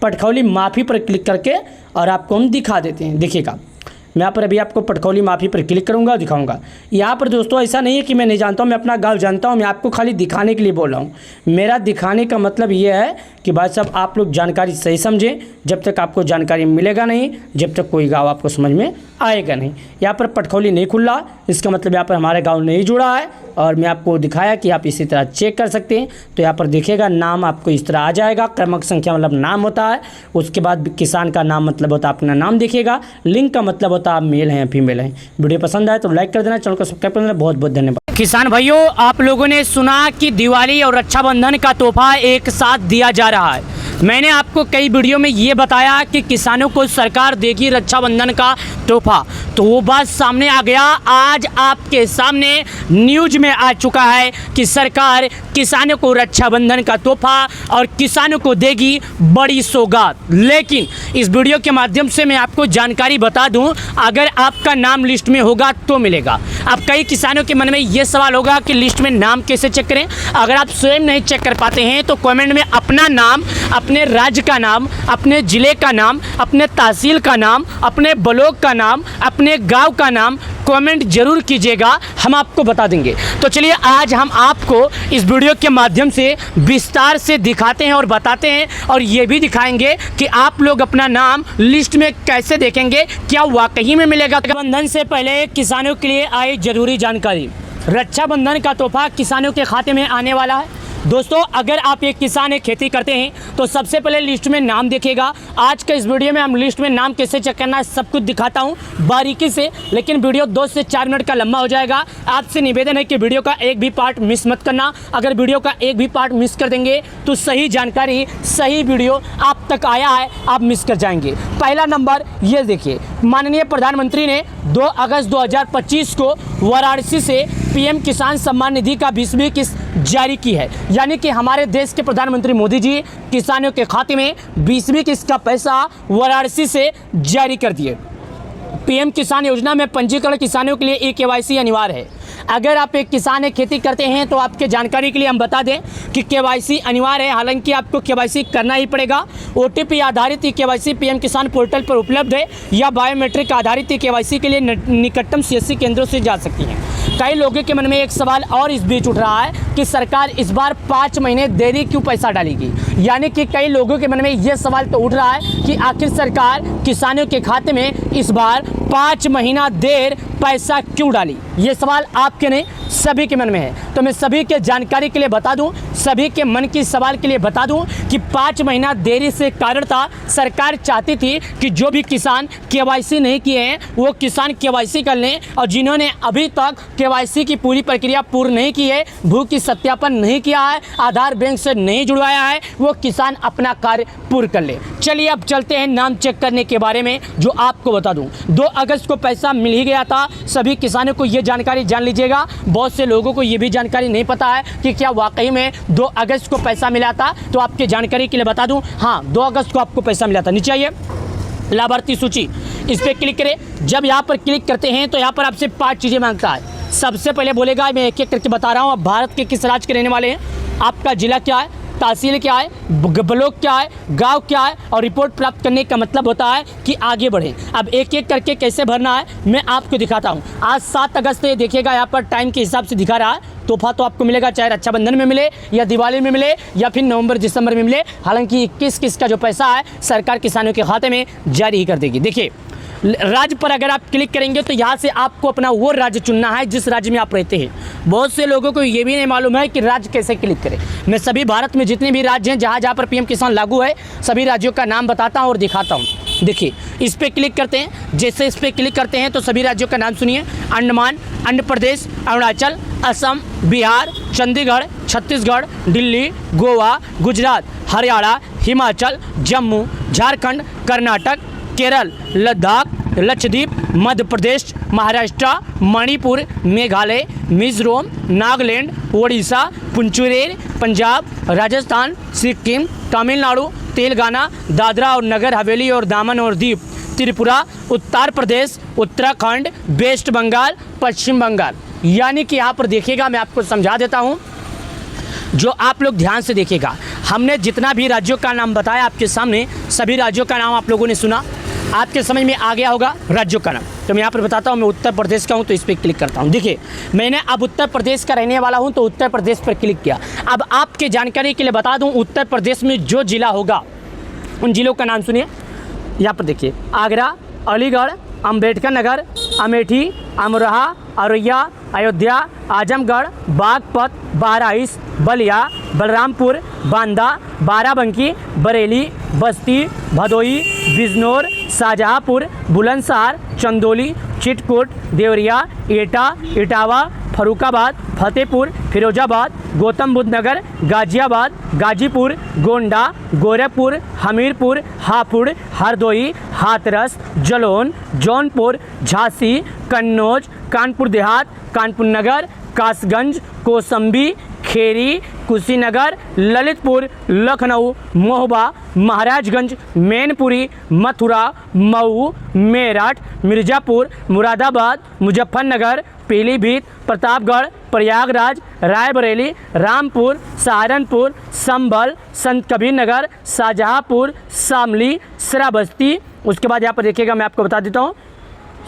[SPEAKER 1] पटखौली माफ़ी पर क्लिक करके और आपको हम दिखा देते हैं। देखिएगा मैं यहाँ पर अभी आपको पटखौली माफ़ी पर क्लिक करूँगा, दिखाऊंगा। यहाँ पर दोस्तों ऐसा नहीं है कि मैं नहीं जानता हूँ, मैं अपना गांव जानता हूँ, मैं आपको खाली दिखाने के लिए बोल रहा हूँ। मेरा दिखाने का मतलब ये है कि भाई साहब आप लोग जानकारी सही समझें। जब तक आपको जानकारी मिलेगा नहीं, जब तक कोई गाँव आपको समझ में आएगा नहीं। यहाँ पर पटखौली नहीं खुल रहा, इसका मतलब यहाँ पर हमारे गाँव नहीं जुड़ा है। और मैं आपको दिखाया कि आप इसी तरह चेक कर सकते हैं। तो यहाँ पर देखिएगा नाम आपको इस तरह आ जाएगा, क्रमक संख्या मतलब नाम होता है, उसके बाद किसान का नाम मतलब होता है अपना नाम। देखिएगा लिंक का मतलब होता है आप मेल हैं या फीमेल हैं। वीडियो पसंद आए तो लाइक कर देना, चैनल को सब्सक्राइब कर देना। बहुत बहुत धन्यवाद। किसान भाइयों, आप लोगों ने सुना कि दिवाली और रक्षाबंधन का तोहफा एक साथ दिया जा रहा है। मैंने आपको कई वीडियो में ये बताया कि किसानों को सरकार देगी रक्षाबंधन का तोहफा, तो वो बात सामने आ गया। आज आपके सामने न्यूज में आ चुका है कि सरकार किसानों को रक्षाबंधन का तोहफा और किसानों को देगी बड़ी सौगात। लेकिन इस वीडियो के माध्यम से मैं आपको जानकारी बता दूं, अगर आपका नाम लिस्ट में होगा तो मिलेगा। अब कई किसानों के मन में ये सवाल होगा कि लिस्ट में नाम कैसे चेक करें। अगर आप स्वयं नहीं चेक कर पाते हैं तो कमेंट में अपना नाम, अपने राज्य का नाम, अपने ज़िले का नाम, अपने तहसील का नाम, अपने ब्लॉक का नाम, अपने गांव का नाम कमेंट जरूर कीजिएगा, हम आपको बता देंगे। तो चलिए आज हम आपको इस वीडियो के माध्यम से विस्तार से दिखाते हैं और बताते हैं, और ये भी दिखाएंगे कि आप लोग अपना नाम लिस्ट में कैसे देखेंगे, क्या वाकई में मिलेगा। रक्षाबंधन से पहले किसानों के लिए आई जरूरी जानकारी, रक्षाबंधन का तोहफा किसानों के खाते में आने वाला है। दोस्तों अगर आप एक किसान है, खेती करते हैं, तो सबसे पहले लिस्ट में नाम देखिएगा। आज के इस वीडियो में हम लिस्ट में नाम कैसे चेक करना है सब कुछ दिखाता हूं बारीकी से, लेकिन वीडियो 2 से 4 मिनट का लंबा हो जाएगा। आपसे निवेदन है कि वीडियो का एक भी पार्ट मिस मत करना। अगर वीडियो का एक भी पार्ट मिस कर देंगे तो सही जानकारी, सही वीडियो आप तक आया है आप मिस कर जाएंगे। पहला नंबर ये देखिए, माननीय प्रधानमंत्री ने 2 अगस्त 2025 को वाराणसी से पीएम किसान सम्मान निधि का 20वीं किस्त जारी की है। यानी कि हमारे देश के प्रधानमंत्री मोदी जी किसानों के खाते में 20वीं किस्त का पैसा वाराणसी से जारी कर दिए। पीएम किसान योजना में पंजीकरण किसानों के लिए KYC अनिवार्य है। अगर आप एक किसान है, खेती करते हैं, तो आपके जानकारी के लिए हम बता दें कि KYC अनिवार्य है। हालांकि आपको KYC करना ही पड़ेगा। OTP आधारित KYC पीएम किसान पोर्टल पर उपलब्ध है, या बायोमेट्रिक आधारित KYC के लिए निकटतम CSC केंद्रों से जा सकती हैं। कई लोगों के मन में एक सवाल और इस बीच उठ रहा है कि सरकार इस बार 5 महीने देरी क्यों पैसा डालेगी। यानी कि कई लोगों के मन में यह सवाल तो उठ रहा है कि आखिर सरकार किसानों के खाते में इस बार 5 महीना देर पैसा क्यों डाली। ये सवाल आपके नहीं सभी के मन में है। तो मैं सभी के जानकारी के लिए बता दूं, सभी के मन की सवाल के लिए बता दूं कि 5 महीना देरी से कारण था सरकार चाहती थी कि जो भी किसान केवाईसी नहीं किए हैं वो किसान केवाईसी कर लें, और जिन्होंने अभी तक केवाईसी की पूरी प्रक्रिया पूर्ण नहीं की है, भू की सत्यापन नहीं किया है, आधार बैंक से नहीं जुड़वाया है, वो किसान अपना कार्य पूर्ण कर ले। चलिए अब चलते हैं नाम चेक करने के बारे में, जो आपको बता दूं 2 अगस्त को पैसा मिल ही गया था। सभी किसानों को ये जानकारी जान लीजिएगा। बहुत से लोगों को ये भी जानकारी नहीं पता है कि क्या वाकई में 2 अगस्त को पैसा मिला था। तो आपके जानकारी के लिए बता दूं, हाँ 2 अगस्त को आपको पैसा मिला था। नीचे आइए, लाभार्थी सूची, इस पर क्लिक करें। जब यहाँ पर क्लिक करते हैं तो यहाँ पर आपसे 5 चीज़ें मांगता है। सबसे पहले बोलेगा, मैं एक एक करके बता रहा हूँ, आप भारत के किस राज्य के रहने वाले हैं, आपका जिला क्या है, तहसील क्या है, ब्लॉक क्या है, गांव क्या है, और रिपोर्ट प्राप्त करने का मतलब होता है कि आगे बढ़ें। अब एक एक करके कैसे भरना है मैं आपको दिखाता हूं। आज 7 अगस्त है, देखिएगा यहाँ पर टाइम के हिसाब से दिखा रहा है। तोहफा तो आपको मिलेगा, चाहे रक्षाबंधन में मिले या दिवाली में मिले या फिर नवंबर दिसंबर में मिले। हालांकि 21 का जो पैसा है सरकार किसानों के खाते में जारी ही कर देगी। देखिए राज्य पर अगर आप क्लिक करेंगे तो यहाँ से आपको अपना वो राज्य चुनना है जिस राज्य में आप रहते हैं। बहुत से लोगों को ये भी नहीं मालूम है कि राज्य कैसे क्लिक करें। मैं सभी भारत में जितने भी राज्य हैं जहाँ जहाँ पर पीएम किसान लागू है सभी राज्यों का नाम बताता हूँ और दिखाता हूँ। देखिए इस पर क्लिक करते हैं, जैसे इस पर क्लिक करते हैं तो सभी राज्यों का नाम सुनिए। अंडमान, आंध्र प्रदेश, अरुणाचल, असम, बिहार, चंडीगढ़, छत्तीसगढ़, दिल्ली, गोवा, गुजरात, हरियाणा, हिमाचल, जम्मू, झारखंड, कर्नाटक, केरल, लद्दाख, लक्षद्वीप, मध्य प्रदेश, महाराष्ट्र, मणिपुर, मेघालय, मिजोरम, नागालैंड, ओडिशा, पुंचुरेर, पंजाब, राजस्थान, सिक्किम, तमिलनाडु, तेलंगाना, दादरा और नगर हवेली और दामन और दीव, त्रिपुरा, उत्तर प्रदेश, उत्तराखंड, वेस्ट बंगाल, पश्चिम बंगाल। यानी कि यहाँ पर देखिएगा, मैं आपको समझा देता हूँ, जो आप लोग ध्यान से देखिएगा। हमने जितना भी राज्यों का नाम बताया आपके सामने, सभी राज्यों का नाम आप लोगों ने सुना, आपके समझ में आ गया होगा राज्यों का नाम। तो मैं यहाँ पर बताता हूँ, मैं उत्तर प्रदेश का हूँ तो इस पर क्लिक करता हूँ। देखिए मैंने अब उत्तर प्रदेश का रहने वाला हूँ तो उत्तर प्रदेश पर क्लिक किया। अब आपके जानकारी के लिए बता दूँ, उत्तर प्रदेश में जो जिला होगा उन जिलों का नाम सुनिए। यहाँ पर देखिए, आगरा, अलीगढ़, अम्बेडकर नगर, अमेठी, अमरोहा, औरैया, अयोध्या, आजमगढ़, बागपत, बहराइच, बलिया, बलरामपुर, बांदा, बाराबंकी, बरेली, बस्ती, भदोई, बिजनौर, शाहजहाँपुर, बुलंदशहर, चंदौली, चित्रकूट, देवरिया, एटा, इटावा, फरुखाबाद, फतेहपुर, फिरोजाबाद, गौतम बुद्ध नगर, गाजियाबाद, गाजीपुर, गोंडा, गोरखपुर, हमीरपुर, हापुड़, हरदोई, हाथरस, जलौन, जौनपुर, झांसी, कन्नौज, कानपुर देहात, कानपुर नगर, कासगंज, कौशाम्बी, खेरी, कुशीनगर, ललितपुर, लखनऊ, महोबा, महाराजगंज, मैनपुरी, मथुरा, मऊ, मेरठ, मिर्ज़ापुर, मुरादाबाद, मुजफ्फरनगर, पीलीभीत, प्रतापगढ़, प्रयागराज, रायबरेली, रामपुर, सहारनपुर, संभल, संत कबीर नगर, शाहजहाँपुर, शामली, श्रावस्ती। उसके बाद यहाँ पर देखिएगा, मैं आपको बता देता हूँ,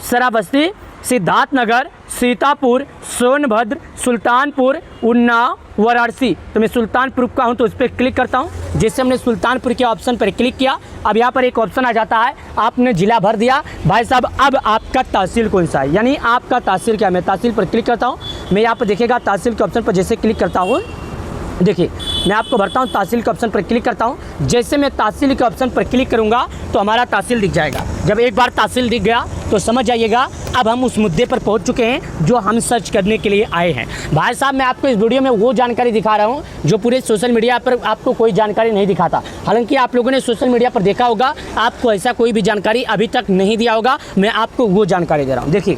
[SPEAKER 1] श्रावस्ती, सिद्धार्थनगर, सीतापुर, सोनभद्र, सुल्तानपुर, उन्नाव, वाराणसी। तो मैं सुल्तानपुर का हूँ तो उस पर क्लिक करता हूँ। जैसे हमने सुल्तानपुर के ऑप्शन पर क्लिक किया, अब यहाँ पर एक ऑप्शन आ जाता है, आपने जिला भर दिया। भाई साहब अब आपका तहसील कौन सा है, यानी आपका तहसील क्या है। मैं तहसील पर क्लिक करता हूँ। मैं यहाँ पर देखिएगा तहसील के ऑप्शन पर जैसे क्लिक करता हूँ, देखिए मैं आपको भरता हूँ, तहसील के ऑप्शन पर क्लिक करता हूँ। जैसे मैं तहसील के ऑप्शन पर क्लिक करूँगा तो हमारा तहसील दिख जाएगा। जब एक बार तहसील दिख गया तो समझ जाइएगा अब हम उस मुद्दे पर पहुँच चुके हैं जो हम सर्च करने के लिए आए हैं। भाई साहब मैं आपको इस वीडियो में वो जानकारी दिखा रहा हूँ जो पूरे सोशल मीडिया पर आपको कोई जानकारी नहीं दिखाता। हालांकि आप लोगों ने सोशल मीडिया पर देखा होगा, आपको ऐसा कोई भी जानकारी अभी तक नहीं दिया होगा। मैं आपको वो जानकारी दे रहा हूँ। देखिए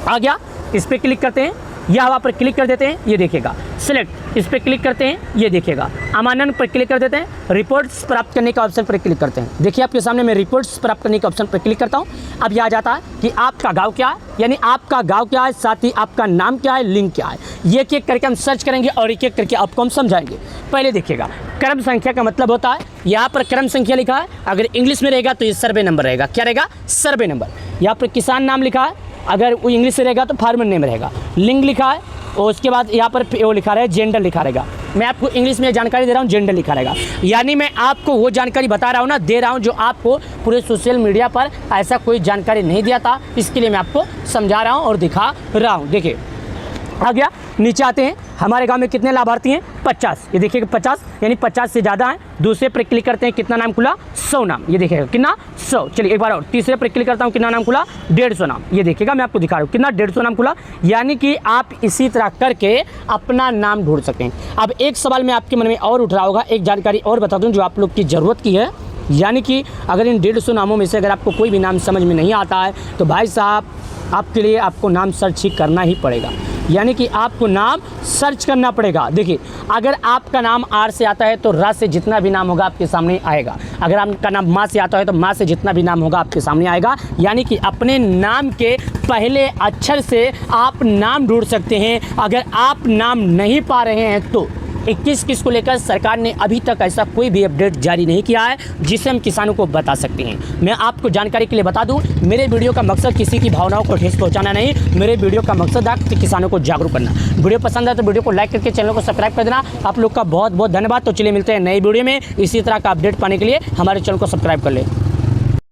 [SPEAKER 1] आ गया, इस पर क्लिक करते हैं या वहाँ पर क्लिक कर देते हैं, ये देखिएगा सिलेक्ट, इस पर क्लिक करते हैं, ये देखिएगा अमानन पर क्लिक कर देते हैं, रिपोर्ट्स प्राप्त करने का ऑप्शन पर क्लिक करते हैं। देखिए आपके सामने मैं रिपोर्ट्स प्राप्त करने के ऑप्शन पर क्लिक करता हूँ। अब यह आ जाता है कि आपका गांव क्या है, यानी आपका गांव क्या है, साथ ही आपका नाम क्या है, लिंक क्या है। ये एक एक करके हम सर्च करेंगे और एक एक करके आपको हम समझाएंगे। पहले देखिएगा क्रम संख्या का मतलब होता है, यहाँ पर क्रम संख्या लिखा है, अगर इंग्लिश में रहेगा तो ये सर्वे नंबर रहेगा। क्या रहेगा, सर्वे नंबर। यहाँ पर किसान नाम लिखा है, अगर वो इंग्लिश से रहेगा तो फार्मर नेम रहेगा, लिंग लिखा है और उसके बाद यहाँ पर वो लिखा रहेगा, जेंडर लिखा रहेगा। मैं आपको इंग्लिश में जानकारी दे रहा हूँ, जेंडर लिखा रहेगा। यानी मैं आपको वो जानकारी बता रहा हूँ ना, दे रहा हूँ जो आपको पूरे सोशल मीडिया पर ऐसा कोई जानकारी नहीं दिया था, इसके लिए मैं आपको समझा रहा हूँ और दिखा रहा हूँ। देखिए आ गया, नीचे आते हैं। हमारे गांव में कितने लाभार्थी हैं? 50। ये देखिएगा 50 यानी 50 से ज़्यादा हैं। दूसरे पर क्लिक करते हैं, कितना नाम खुला? 100 नाम। ये देखिएगा कितना? 100। चलिए एक बार और तीसरे पर क्लिक करता हूँ, कितना नाम खुला? 150 नाम। ये देखिएगा मैं आपको दिखा रहा हूँ कितना 150 नाम खुला। यानी कि आप इसी तरह करके अपना नाम ढूंढ सकते हैं। अब एक सवाल में आपके मन में और उठ रहा होगा, एक जानकारी और बता दूँ जो आप लोग की ज़रूरत की है। यानी कि अगर इन 150 नामों में से अगर आपको कोई भी नाम समझ में नहीं आता है तो भाई साहब आपके लिए आपको नाम सर्च ही करना ही पड़ेगा। यानी कि आपको नाम सर्च करना पड़ेगा। देखिए अगर आपका नाम आर से आता है तो र से जितना भी नाम होगा आपके सामने आएगा। अगर आपका नाम माँ से आता है तो माँ से जितना भी नाम होगा आपके सामने आएगा। यानी कि अपने नाम के पहले अक्षर से आप नाम ढूंढ सकते हैं। अगर आप नाम नहीं पा रहे हैं तो 21 को लेकर सरकार ने अभी तक ऐसा कोई भी अपडेट जारी नहीं किया है जिसे हम किसानों को बता सकते हैं। मैं आपको जानकारी के लिए बता दूं, मेरे वीडियो का मकसद किसी की भावनाओं को ठेस पहुंचाना नहीं, मेरे वीडियो का मकसद है किसानों को जागरूक करना। वीडियो पसंद है तो वीडियो को लाइक करके चैनल को सब्सक्राइब कर देना। आप लोग का बहुत बहुत धन्यवाद। तो चलिए मिलते हैं नई वीडियो में। इसी तरह का अपडेट पाने के लिए हमारे चैनल को सब्सक्राइब कर ले।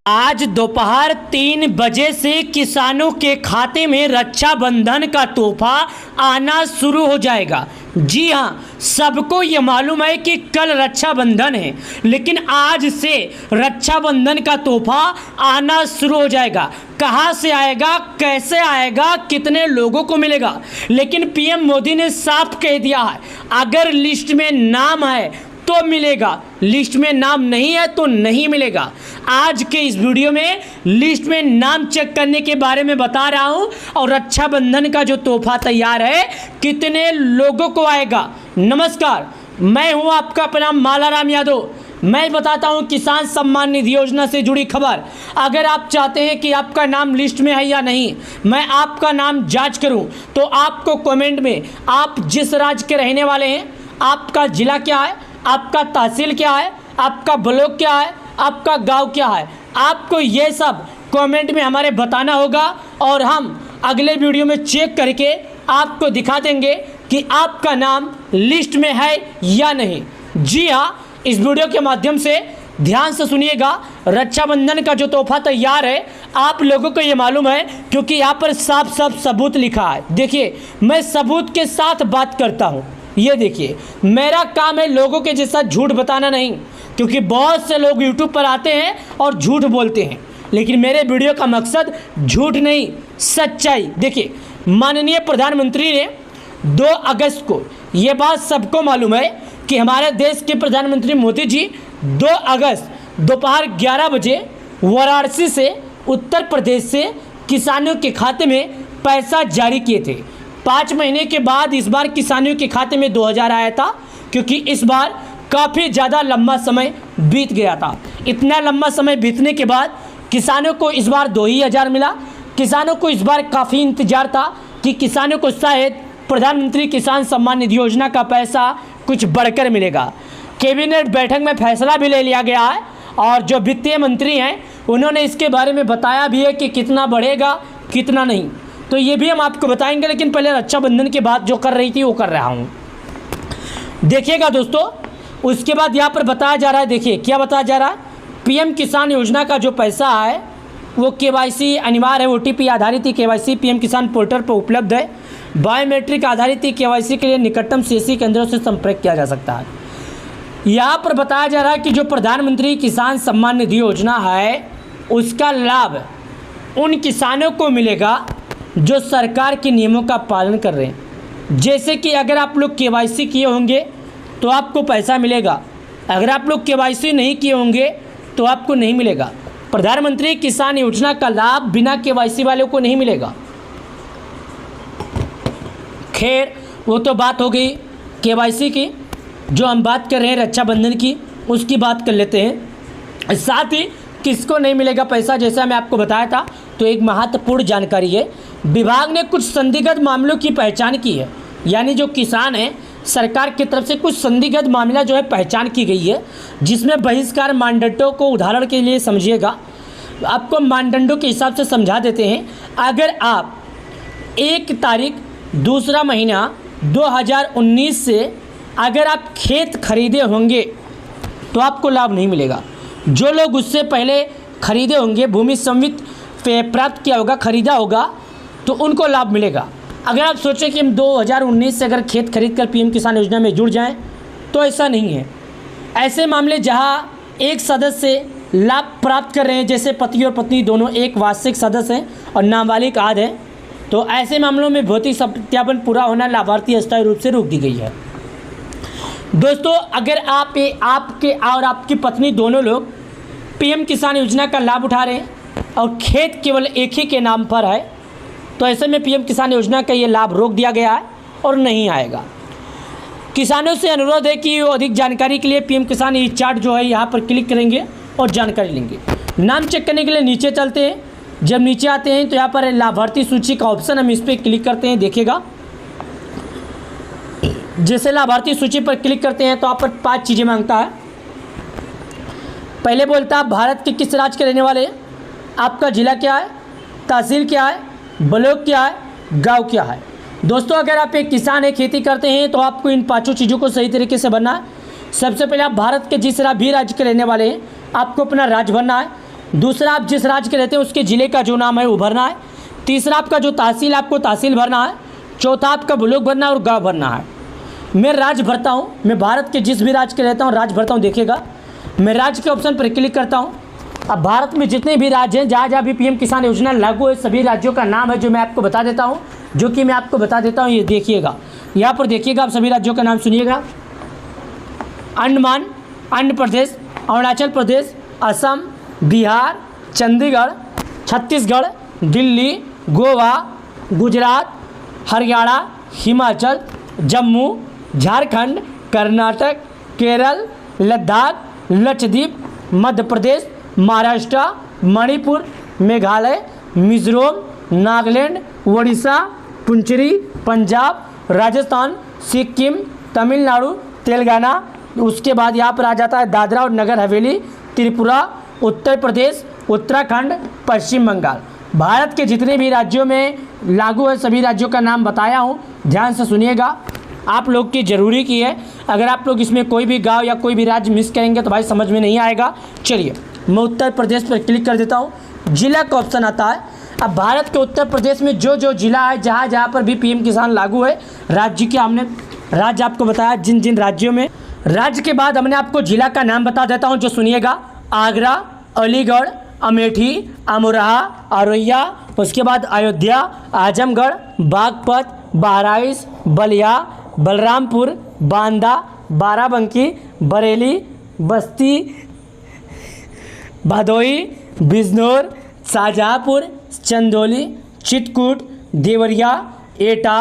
[SPEAKER 1] आज दोपहर 3 बजे से किसानों के खाते में रक्षाबंधन का तोहफा आना शुरू हो जाएगा। जी हाँ, सबको ये मालूम है कि कल रक्षाबंधन है, लेकिन आज से रक्षाबंधन का तोहफा आना शुरू हो जाएगा। कहाँ से आएगा, कैसे आएगा, कितने लोगों को मिलेगा? लेकिन पीएम मोदी ने साफ कह दिया है, अगर लिस्ट में नाम है तो मिलेगा, लिस्ट में नाम नहीं है तो नहीं मिलेगा। आज के इस वीडियो में लिस्ट में नाम चेक करने के बारे में बता रहा हूं और रक्षाबंधन का जो तोहफा तैयार है कितने लोगों को आएगा। नमस्कार, मैं हूं आपका अपना मालाराम यादव। मैं बताता हूं किसान सम्मान निधि योजना से जुड़ी खबर। अगर आप चाहते हैं कि आपका नाम लिस्ट में है या नहीं, मैं आपका नाम जांच करूं, तो आपको कमेंट में आप जिस राज्य के रहने वाले हैं, आपका जिला क्या है, आपका तहसील क्या है, आपका ब्लॉक क्या है, आपका गांव क्या है, आपको ये सब कमेंट में हमारे बताना होगा और हम अगले वीडियो में चेक करके आपको दिखा देंगे कि आपका नाम लिस्ट में है या नहीं। जी हाँ, इस वीडियो के माध्यम से ध्यान से सुनिएगा। रक्षाबंधन का जो तोहफा तैयार है आप लोगों को ये मालूम है क्योंकि यहाँ पर साफ साफ सबूत लिखा है। देखिए मैं सबूत के साथ बात करता हूँ। ये देखिए, मेरा काम है लोगों के जैसा झूठ बताना नहीं, क्योंकि बहुत से लोग यूट्यूब पर आते हैं और झूठ बोलते हैं, लेकिन मेरे वीडियो का मकसद झूठ नहीं, सच्चाई। देखिए माननीय प्रधानमंत्री ने 2 अगस्त को, ये बात सबको मालूम है कि हमारे देश के प्रधानमंत्री मोदी जी 2 अगस्त दोपहर 11 बजे वाराणसी से उत्तर प्रदेश से किसानों के खाते में पैसा जारी किए थे। 5 महीने के बाद इस बार किसानों के खाते में 2000 आया था, क्योंकि इस बार काफ़ी ज़्यादा लंबा समय बीत गया था। इतना लंबा समय बीतने के बाद किसानों को इस बार 2000 मिला। किसानों को इस बार काफ़ी इंतजार था कि किसानों को शायद प्रधानमंत्री किसान सम्मान निधि योजना का पैसा कुछ बढ़कर मिलेगा। कैबिनेट बैठक में फैसला भी ले लिया गया है और जो वित्तीय मंत्री हैं उन्होंने इसके बारे में बताया भी है कि कितना बढ़ेगा कितना नहीं, तो ये भी हम आपको बताएंगे। लेकिन पहले रक्षाबंधन की बात जो कर रही थी वो कर रहा हूँ, देखिएगा दोस्तों। उसके बाद यहाँ पर बताया जा रहा है, देखिए क्या बताया जा रहा है, पीएम किसान योजना का जो पैसा है वो केवाईसी अनिवार्य है, ओटीपी आधारित ही केवाईसी पीएम किसान पोर्टल पर उपलब्ध है। बायोमेट्रिक आधारित ही केवाईसी के लिए निकटतम सीएससी केंद्रों से संपर्क किया जा सकता है। यहाँ पर बताया जा रहा है कि जो प्रधानमंत्री किसान सम्मान निधि योजना है उसका लाभ उन किसानों को मिलेगा जो सरकार के नियमों का पालन कर रहे हैं। जैसे कि अगर आप लोग केवाईसी किए होंगे तो आपको पैसा मिलेगा, अगर आप लोग केवाईसी नहीं किए होंगे तो आपको नहीं मिलेगा। प्रधानमंत्री किसान योजना का लाभ बिना केवाईसी वालों को नहीं मिलेगा। खैर वो तो बात हो गई केवाईसी की, जो हम बात कर रहे हैं रक्षाबंधन की उसकी बात कर लेते हैं। साथ ही किसको नहीं मिलेगा पैसा, जैसा मैं आपको बताया था, तो एक महत्वपूर्ण जानकारी है। विभाग ने कुछ संदिग्ध मामलों की पहचान की है, यानी जो किसान हैं सरकार की तरफ से कुछ संदिग्ध मामला जो है पहचान की गई है, जिसमें बहिष्कार मानदंडों को उदाहरण के लिए समझिएगा, आपको मानदंडों के हिसाब से समझा देते हैं। अगर आप 1 तारीख दूसरा महीना 2019 से अगर आप खेत खरीदे होंगे तो आपको लाभ नहीं मिलेगा। जो लोग उससे पहले खरीदे होंगे, भूमि संवित प्राप्त किया होगा, खरीदा होगा, तो उनको लाभ मिलेगा। अगर आप सोचें कि हम 2019 से अगर खेत खरीद कर पीएम किसान योजना में जुड़ जाएं, तो ऐसा नहीं है। ऐसे मामले जहां एक सदस्य लाभ प्राप्त कर रहे हैं, जैसे पति और पत्नी दोनों एक वार्षिक सदस्य हैं और नाबालिग आदि हैं, तो ऐसे मामलों में भौतिक सत्यापन पूरा होना लाभार्थी अस्थायी रूप से रोक दी गई है। दोस्तों, अगर आपके और आपकी पत्नी दोनों लोग पीएम किसान योजना का लाभ उठा रहे हैं और खेत केवल एक ही के नाम पर है, तो ऐसे में पीएम किसान योजना का ये लाभ रोक दिया गया है और नहीं आएगा। किसानों से अनुरोध है कि वो अधिक जानकारी के लिए पीएम किसान ई चार्ट जो है यहाँ पर क्लिक करेंगे और जानकारी लेंगे। नाम चेक करने के लिए नीचे चलते हैं। जब नीचे आते हैं तो यहाँ पर लाभार्थी सूची का ऑप्शन, हम इस पर क्लिक करते हैं। देखिएगा, जैसे लाभार्थी सूची पर क्लिक करते हैं तो आप पर 5 चीज़ें मांगता है। पहले बोलता है भारत के किस राज्य के रहने वाले हैं, आपका जिला क्या है, तहसील क्या है, ब्लॉक क्या है, गांव क्या है। दोस्तों, अगर आप एक किसान है, खेती करते हैं, तो आपको इन 5 चीज़ों को सही तरीके से भरना है। सबसे पहले आप भारत के जिस भी राज्य के रहने वाले हैं, आपको अपना राज्य भरना है। दूसरा, आप जिस राज्य के रहते हैं उसके ज़िले का जो नाम है वो भरना है। तीसरा, आपका जो तहसील, आपको तहसील भरना है। चौथा, आपका ब्लॉक भरना है और गाँव भरना है। मैं राज्य भरता हूँ, मैं भारत के जिस भी राज्य के रहता हूँ राज्य भरता हूँ। देखिएगा, मैं राज्य के ऑप्शन पर क्लिक करता हूँ। अब भारत में जितने भी राज्य हैं, जहाँ जहाँ भी पीएम किसान योजना लागू है, सभी राज्यों का नाम है जो मैं आपको बता देता हूँ, ये देखिएगा। यहाँ पर देखिएगा, आप सभी राज्यों का नाम सुनिएगा। अंडमान, आंध्र प्रदेश, अरुणाचल प्रदेश, असम, बिहार, चंडीगढ़, छत्तीसगढ़, दिल्ली, गोवा, गुजरात, हरियाणा, हिमाचल, जम्मू, झारखंड, कर्नाटक, केरल, लद्दाख, लक्षद्वीप, मध्य प्रदेश, महाराष्ट्र, मणिपुर, मेघालय, मिजोरम, नागालैंड, उड़ीसा, पुंचेरी, पंजाब, राजस्थान, सिक्किम, तमिलनाडु, तेलंगाना। उसके बाद यहाँ पर आ जाता है दादरा और नगर हवेली, त्रिपुरा, उत्तर प्रदेश, उत्तराखंड, पश्चिम बंगाल। भारत के जितने भी राज्यों में लागू है सभी राज्यों का नाम बताया हूँ, ध्यान से सुनिएगा। आप लोग की ज़रूरी की है, अगर आप लोग इसमें कोई भी गांव या कोई भी राज्य मिस करेंगे तो भाई समझ में नहीं आएगा। चलिए, मैं उत्तर प्रदेश पर क्लिक कर देता हूँ। जिला का ऑप्शन आता है। अब भारत के उत्तर प्रदेश में जो जो जिला है, जहाँ जहाँ पर भी पीएम किसान लागू है, राज्य के हमने राज्य आपको बताया जिन जिन राज्यों में। राज्य के बाद हमने आपको जिला का नाम बता देता हूँ, जो सुनिएगा। आगरा, अलीगढ़, अमेठी, अमरोहा, औरैया, उसके बाद अयोध्या, आजमगढ़, बागपत, बहराइच, बलिया, बलरामपुर, बांदा, बाराबंकी, बरेली, बस्ती, भदोई, बिजनौर, शाहजहाँपुर, चंदौली, चित्रकूट, देवरिया, एटा,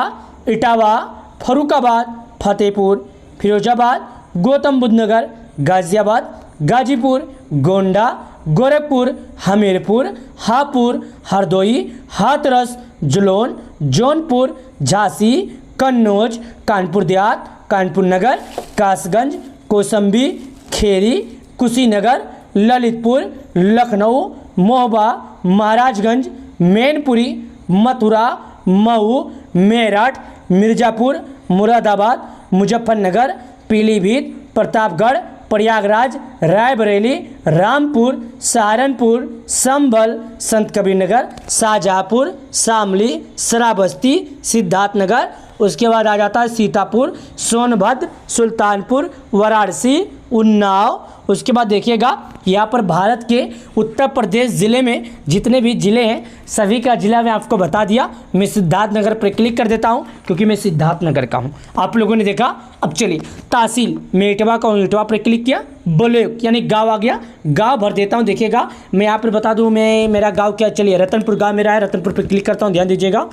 [SPEAKER 1] इटावा, फर्रुखाबाद, फतेहपुर, फिरोजाबाद, गौतम बुद्ध नगर, गाजियाबाद, गाजीपुर, गोंडा, गोरखपुर, हमीरपुर, हापुड़, हरदोई, हाथरस, जालौन, जौनपुर, झांसी, कन्नौज, कानपुर देहात, कानपुर नगर, कासगंज, कौशाम्बी, खेरी, कुशीनगर, ललितपुर, लखनऊ, महोबा, महाराजगंज, मैनपुरी, मथुरा, मऊ, मेरठ, मिर्ज़ापुर, मुरादाबाद, मुजफ्फरनगर, पीलीभीत, प्रतापगढ़, प्रयागराज, रायबरेली, रामपुर, सहारनपुर, संभल, संत कबीरनगर, शाहजहाँपुर, शामली, श्रावस्ती, सिद्धार्थनगर। उसके बाद आ जाता है सीतापुर, सोनभद्र, सुल्तानपुर, वाराणसी, उन्नाव। उसके बाद देखिएगा, यहाँ पर भारत के उत्तर प्रदेश ज़िले में जितने भी ज़िले हैं सभी का ज़िला मैं आपको बता दिया। मैं सिद्धार्थनगर पर क्लिक कर देता हूँ क्योंकि मैं सिद्धार्थनगर का हूँ, आप लोगों ने देखा। अब चलिए, तहसील मैं इटवा का हूँ, इटवा पर क्लिक किया। ब्लॉक यानी गाँव आ गया, गाँव भर देता हूँ। देखिएगा, मैं यहाँ पर बता दूँ मेरा गाँव क्या। चलिए, रतनपुर गाँव मेरा है, रतनपुर पर क्लिक करता हूँ, ध्यान दीजिएगा।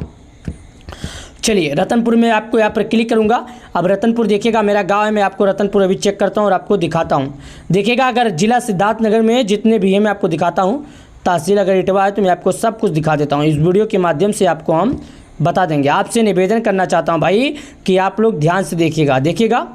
[SPEAKER 1] चलिए, रतनपुर में आपको यहाँ पर क्लिक करूँगा। अब रतनपुर देखिएगा मेरा गांव है, मैं आपको रतनपुर अभी चेक करता हूँ और आपको दिखाता हूँ। देखिएगा, अगर जिला सिद्धार्थनगर में जितने भी हैं मैं आपको दिखाता हूँ। तहसील अगर इटवा है तो मैं आपको सब कुछ दिखा देता हूँ। इस वीडियो के माध्यम से आपको हम बता देंगे। आपसे निवेदन करना चाहता हूँ भाई कि आप लोग ध्यान से देखिएगा। देखिएगा,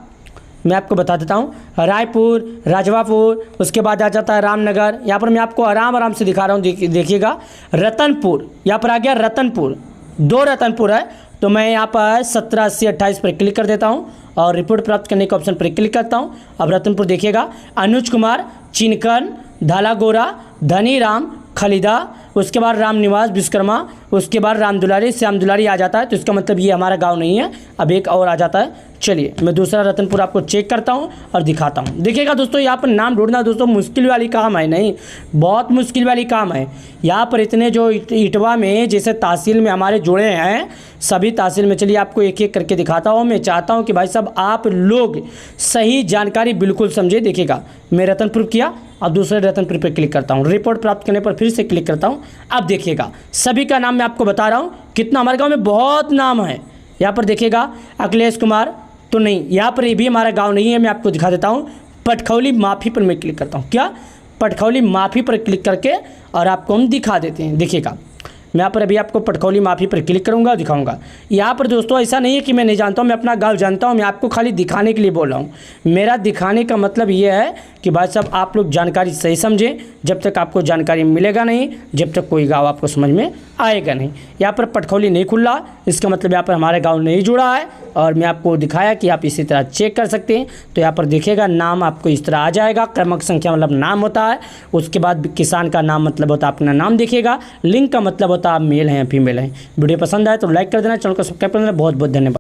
[SPEAKER 1] मैं आपको बता देता हूँ, रायपुर, राजवापुर, उसके बाद आ जाता है रामनगर। यहाँ पर मैं आपको आराम से दिखा रहा हूँ, देखिएगा रतनपुर, यहाँ पर आ गया रतनपुर, 2 रतनपुर है। तो मैं यहाँ पर 17, 80, 28 पर क्लिक कर देता हूँ और रिपोर्ट प्राप्त करने के ऑप्शन पर क्लिक करता हूँ। अब रतनपुर देखिएगा, अनुज कुमार, चिनकन, धालागोरा, धनीराम, खलीदा, उसके बाद राम निवास विश्वकर्मा, उसके बाद राम दुलारी, श्याम दुलारी आ जाता है। तो इसका मतलब ये हमारा गांव नहीं है। अब एक और आ जाता है। चलिए मैं दूसरा रतनपुर आपको चेक करता हूं और दिखाता हूं। देखिएगा दोस्तों, यहाँ पर नाम ढूंढना दोस्तों मुश्किल वाली काम है नहीं, बहुत मुश्किल वाली काम है। यहाँ पर इतने जो इटवा में जैसे तहसील में हमारे जुड़े हैं, सभी तहसील में, चलिए आपको एक एक करके दिखाता हूँ। मैं चाहता हूँ कि भाई साहब आप लोग सही जानकारी बिल्कुल समझे। देखिएगा मैं रतनपुर किया, अब दूसरे रतनपुर पर क्लिक करता हूँ, रिपोर्ट प्राप्त करने पर फिर से क्लिक करता हूँ। अब देखिएगा सभी का नाम मैं आपको बता रहा हूँ, कितना हमारे गाँव में बहुत नाम है। यहाँ पर देखिएगा अखिलेश कुमार, तो नहीं, यहाँ पर ये भी हमारा गांव नहीं है। मैं आपको दिखा देता हूँ, पटखौली माफ़ी पर मैं क्लिक करता हूँ। क्या, पटखौली माफ़ी पर क्लिक करके और आपको हम दिखा देते हैं। देखिएगा मैं यहाँ पर अभी आपको पटखौली माफ़ी पर क्लिक करूँगा और दिखाऊंगा। यहाँ पर दोस्तों ऐसा नहीं है कि मैं नहीं जानता हूँ, मैं अपना गांव जानता हूँ। मैं आपको खाली दिखाने के लिए बोल रहा हूँ। मेरा दिखाने का मतलब ये है कि भाई साहब आप लोग जानकारी सही समझें। जब तक आपको जानकारी मिलेगा नहीं, जब तक कोई गाँव आपको समझ में आएगा नहीं। यहाँ पर पटखौली नहीं खुल रहा, इसका मतलब यहाँ पर हमारे गाँव नहीं जुड़ा है। और मैं आपको दिखाया कि आप इसी तरह चेक कर सकते हैं। तो यहाँ पर देखिएगा नाम आपको इस तरह आ जाएगा, क्रमांक संख्या मतलब नाम होता है, उसके बाद किसान का नाम मतलब होता है अपना नाम। देखिएगा लिंक का मतलब होता है आप मेल हैं या फीमेल हैं। वीडियो पसंद आए तो लाइक कर देना, चैनल को सब्सक्राइब कर देना। बहुत बहुत धन्यवाद।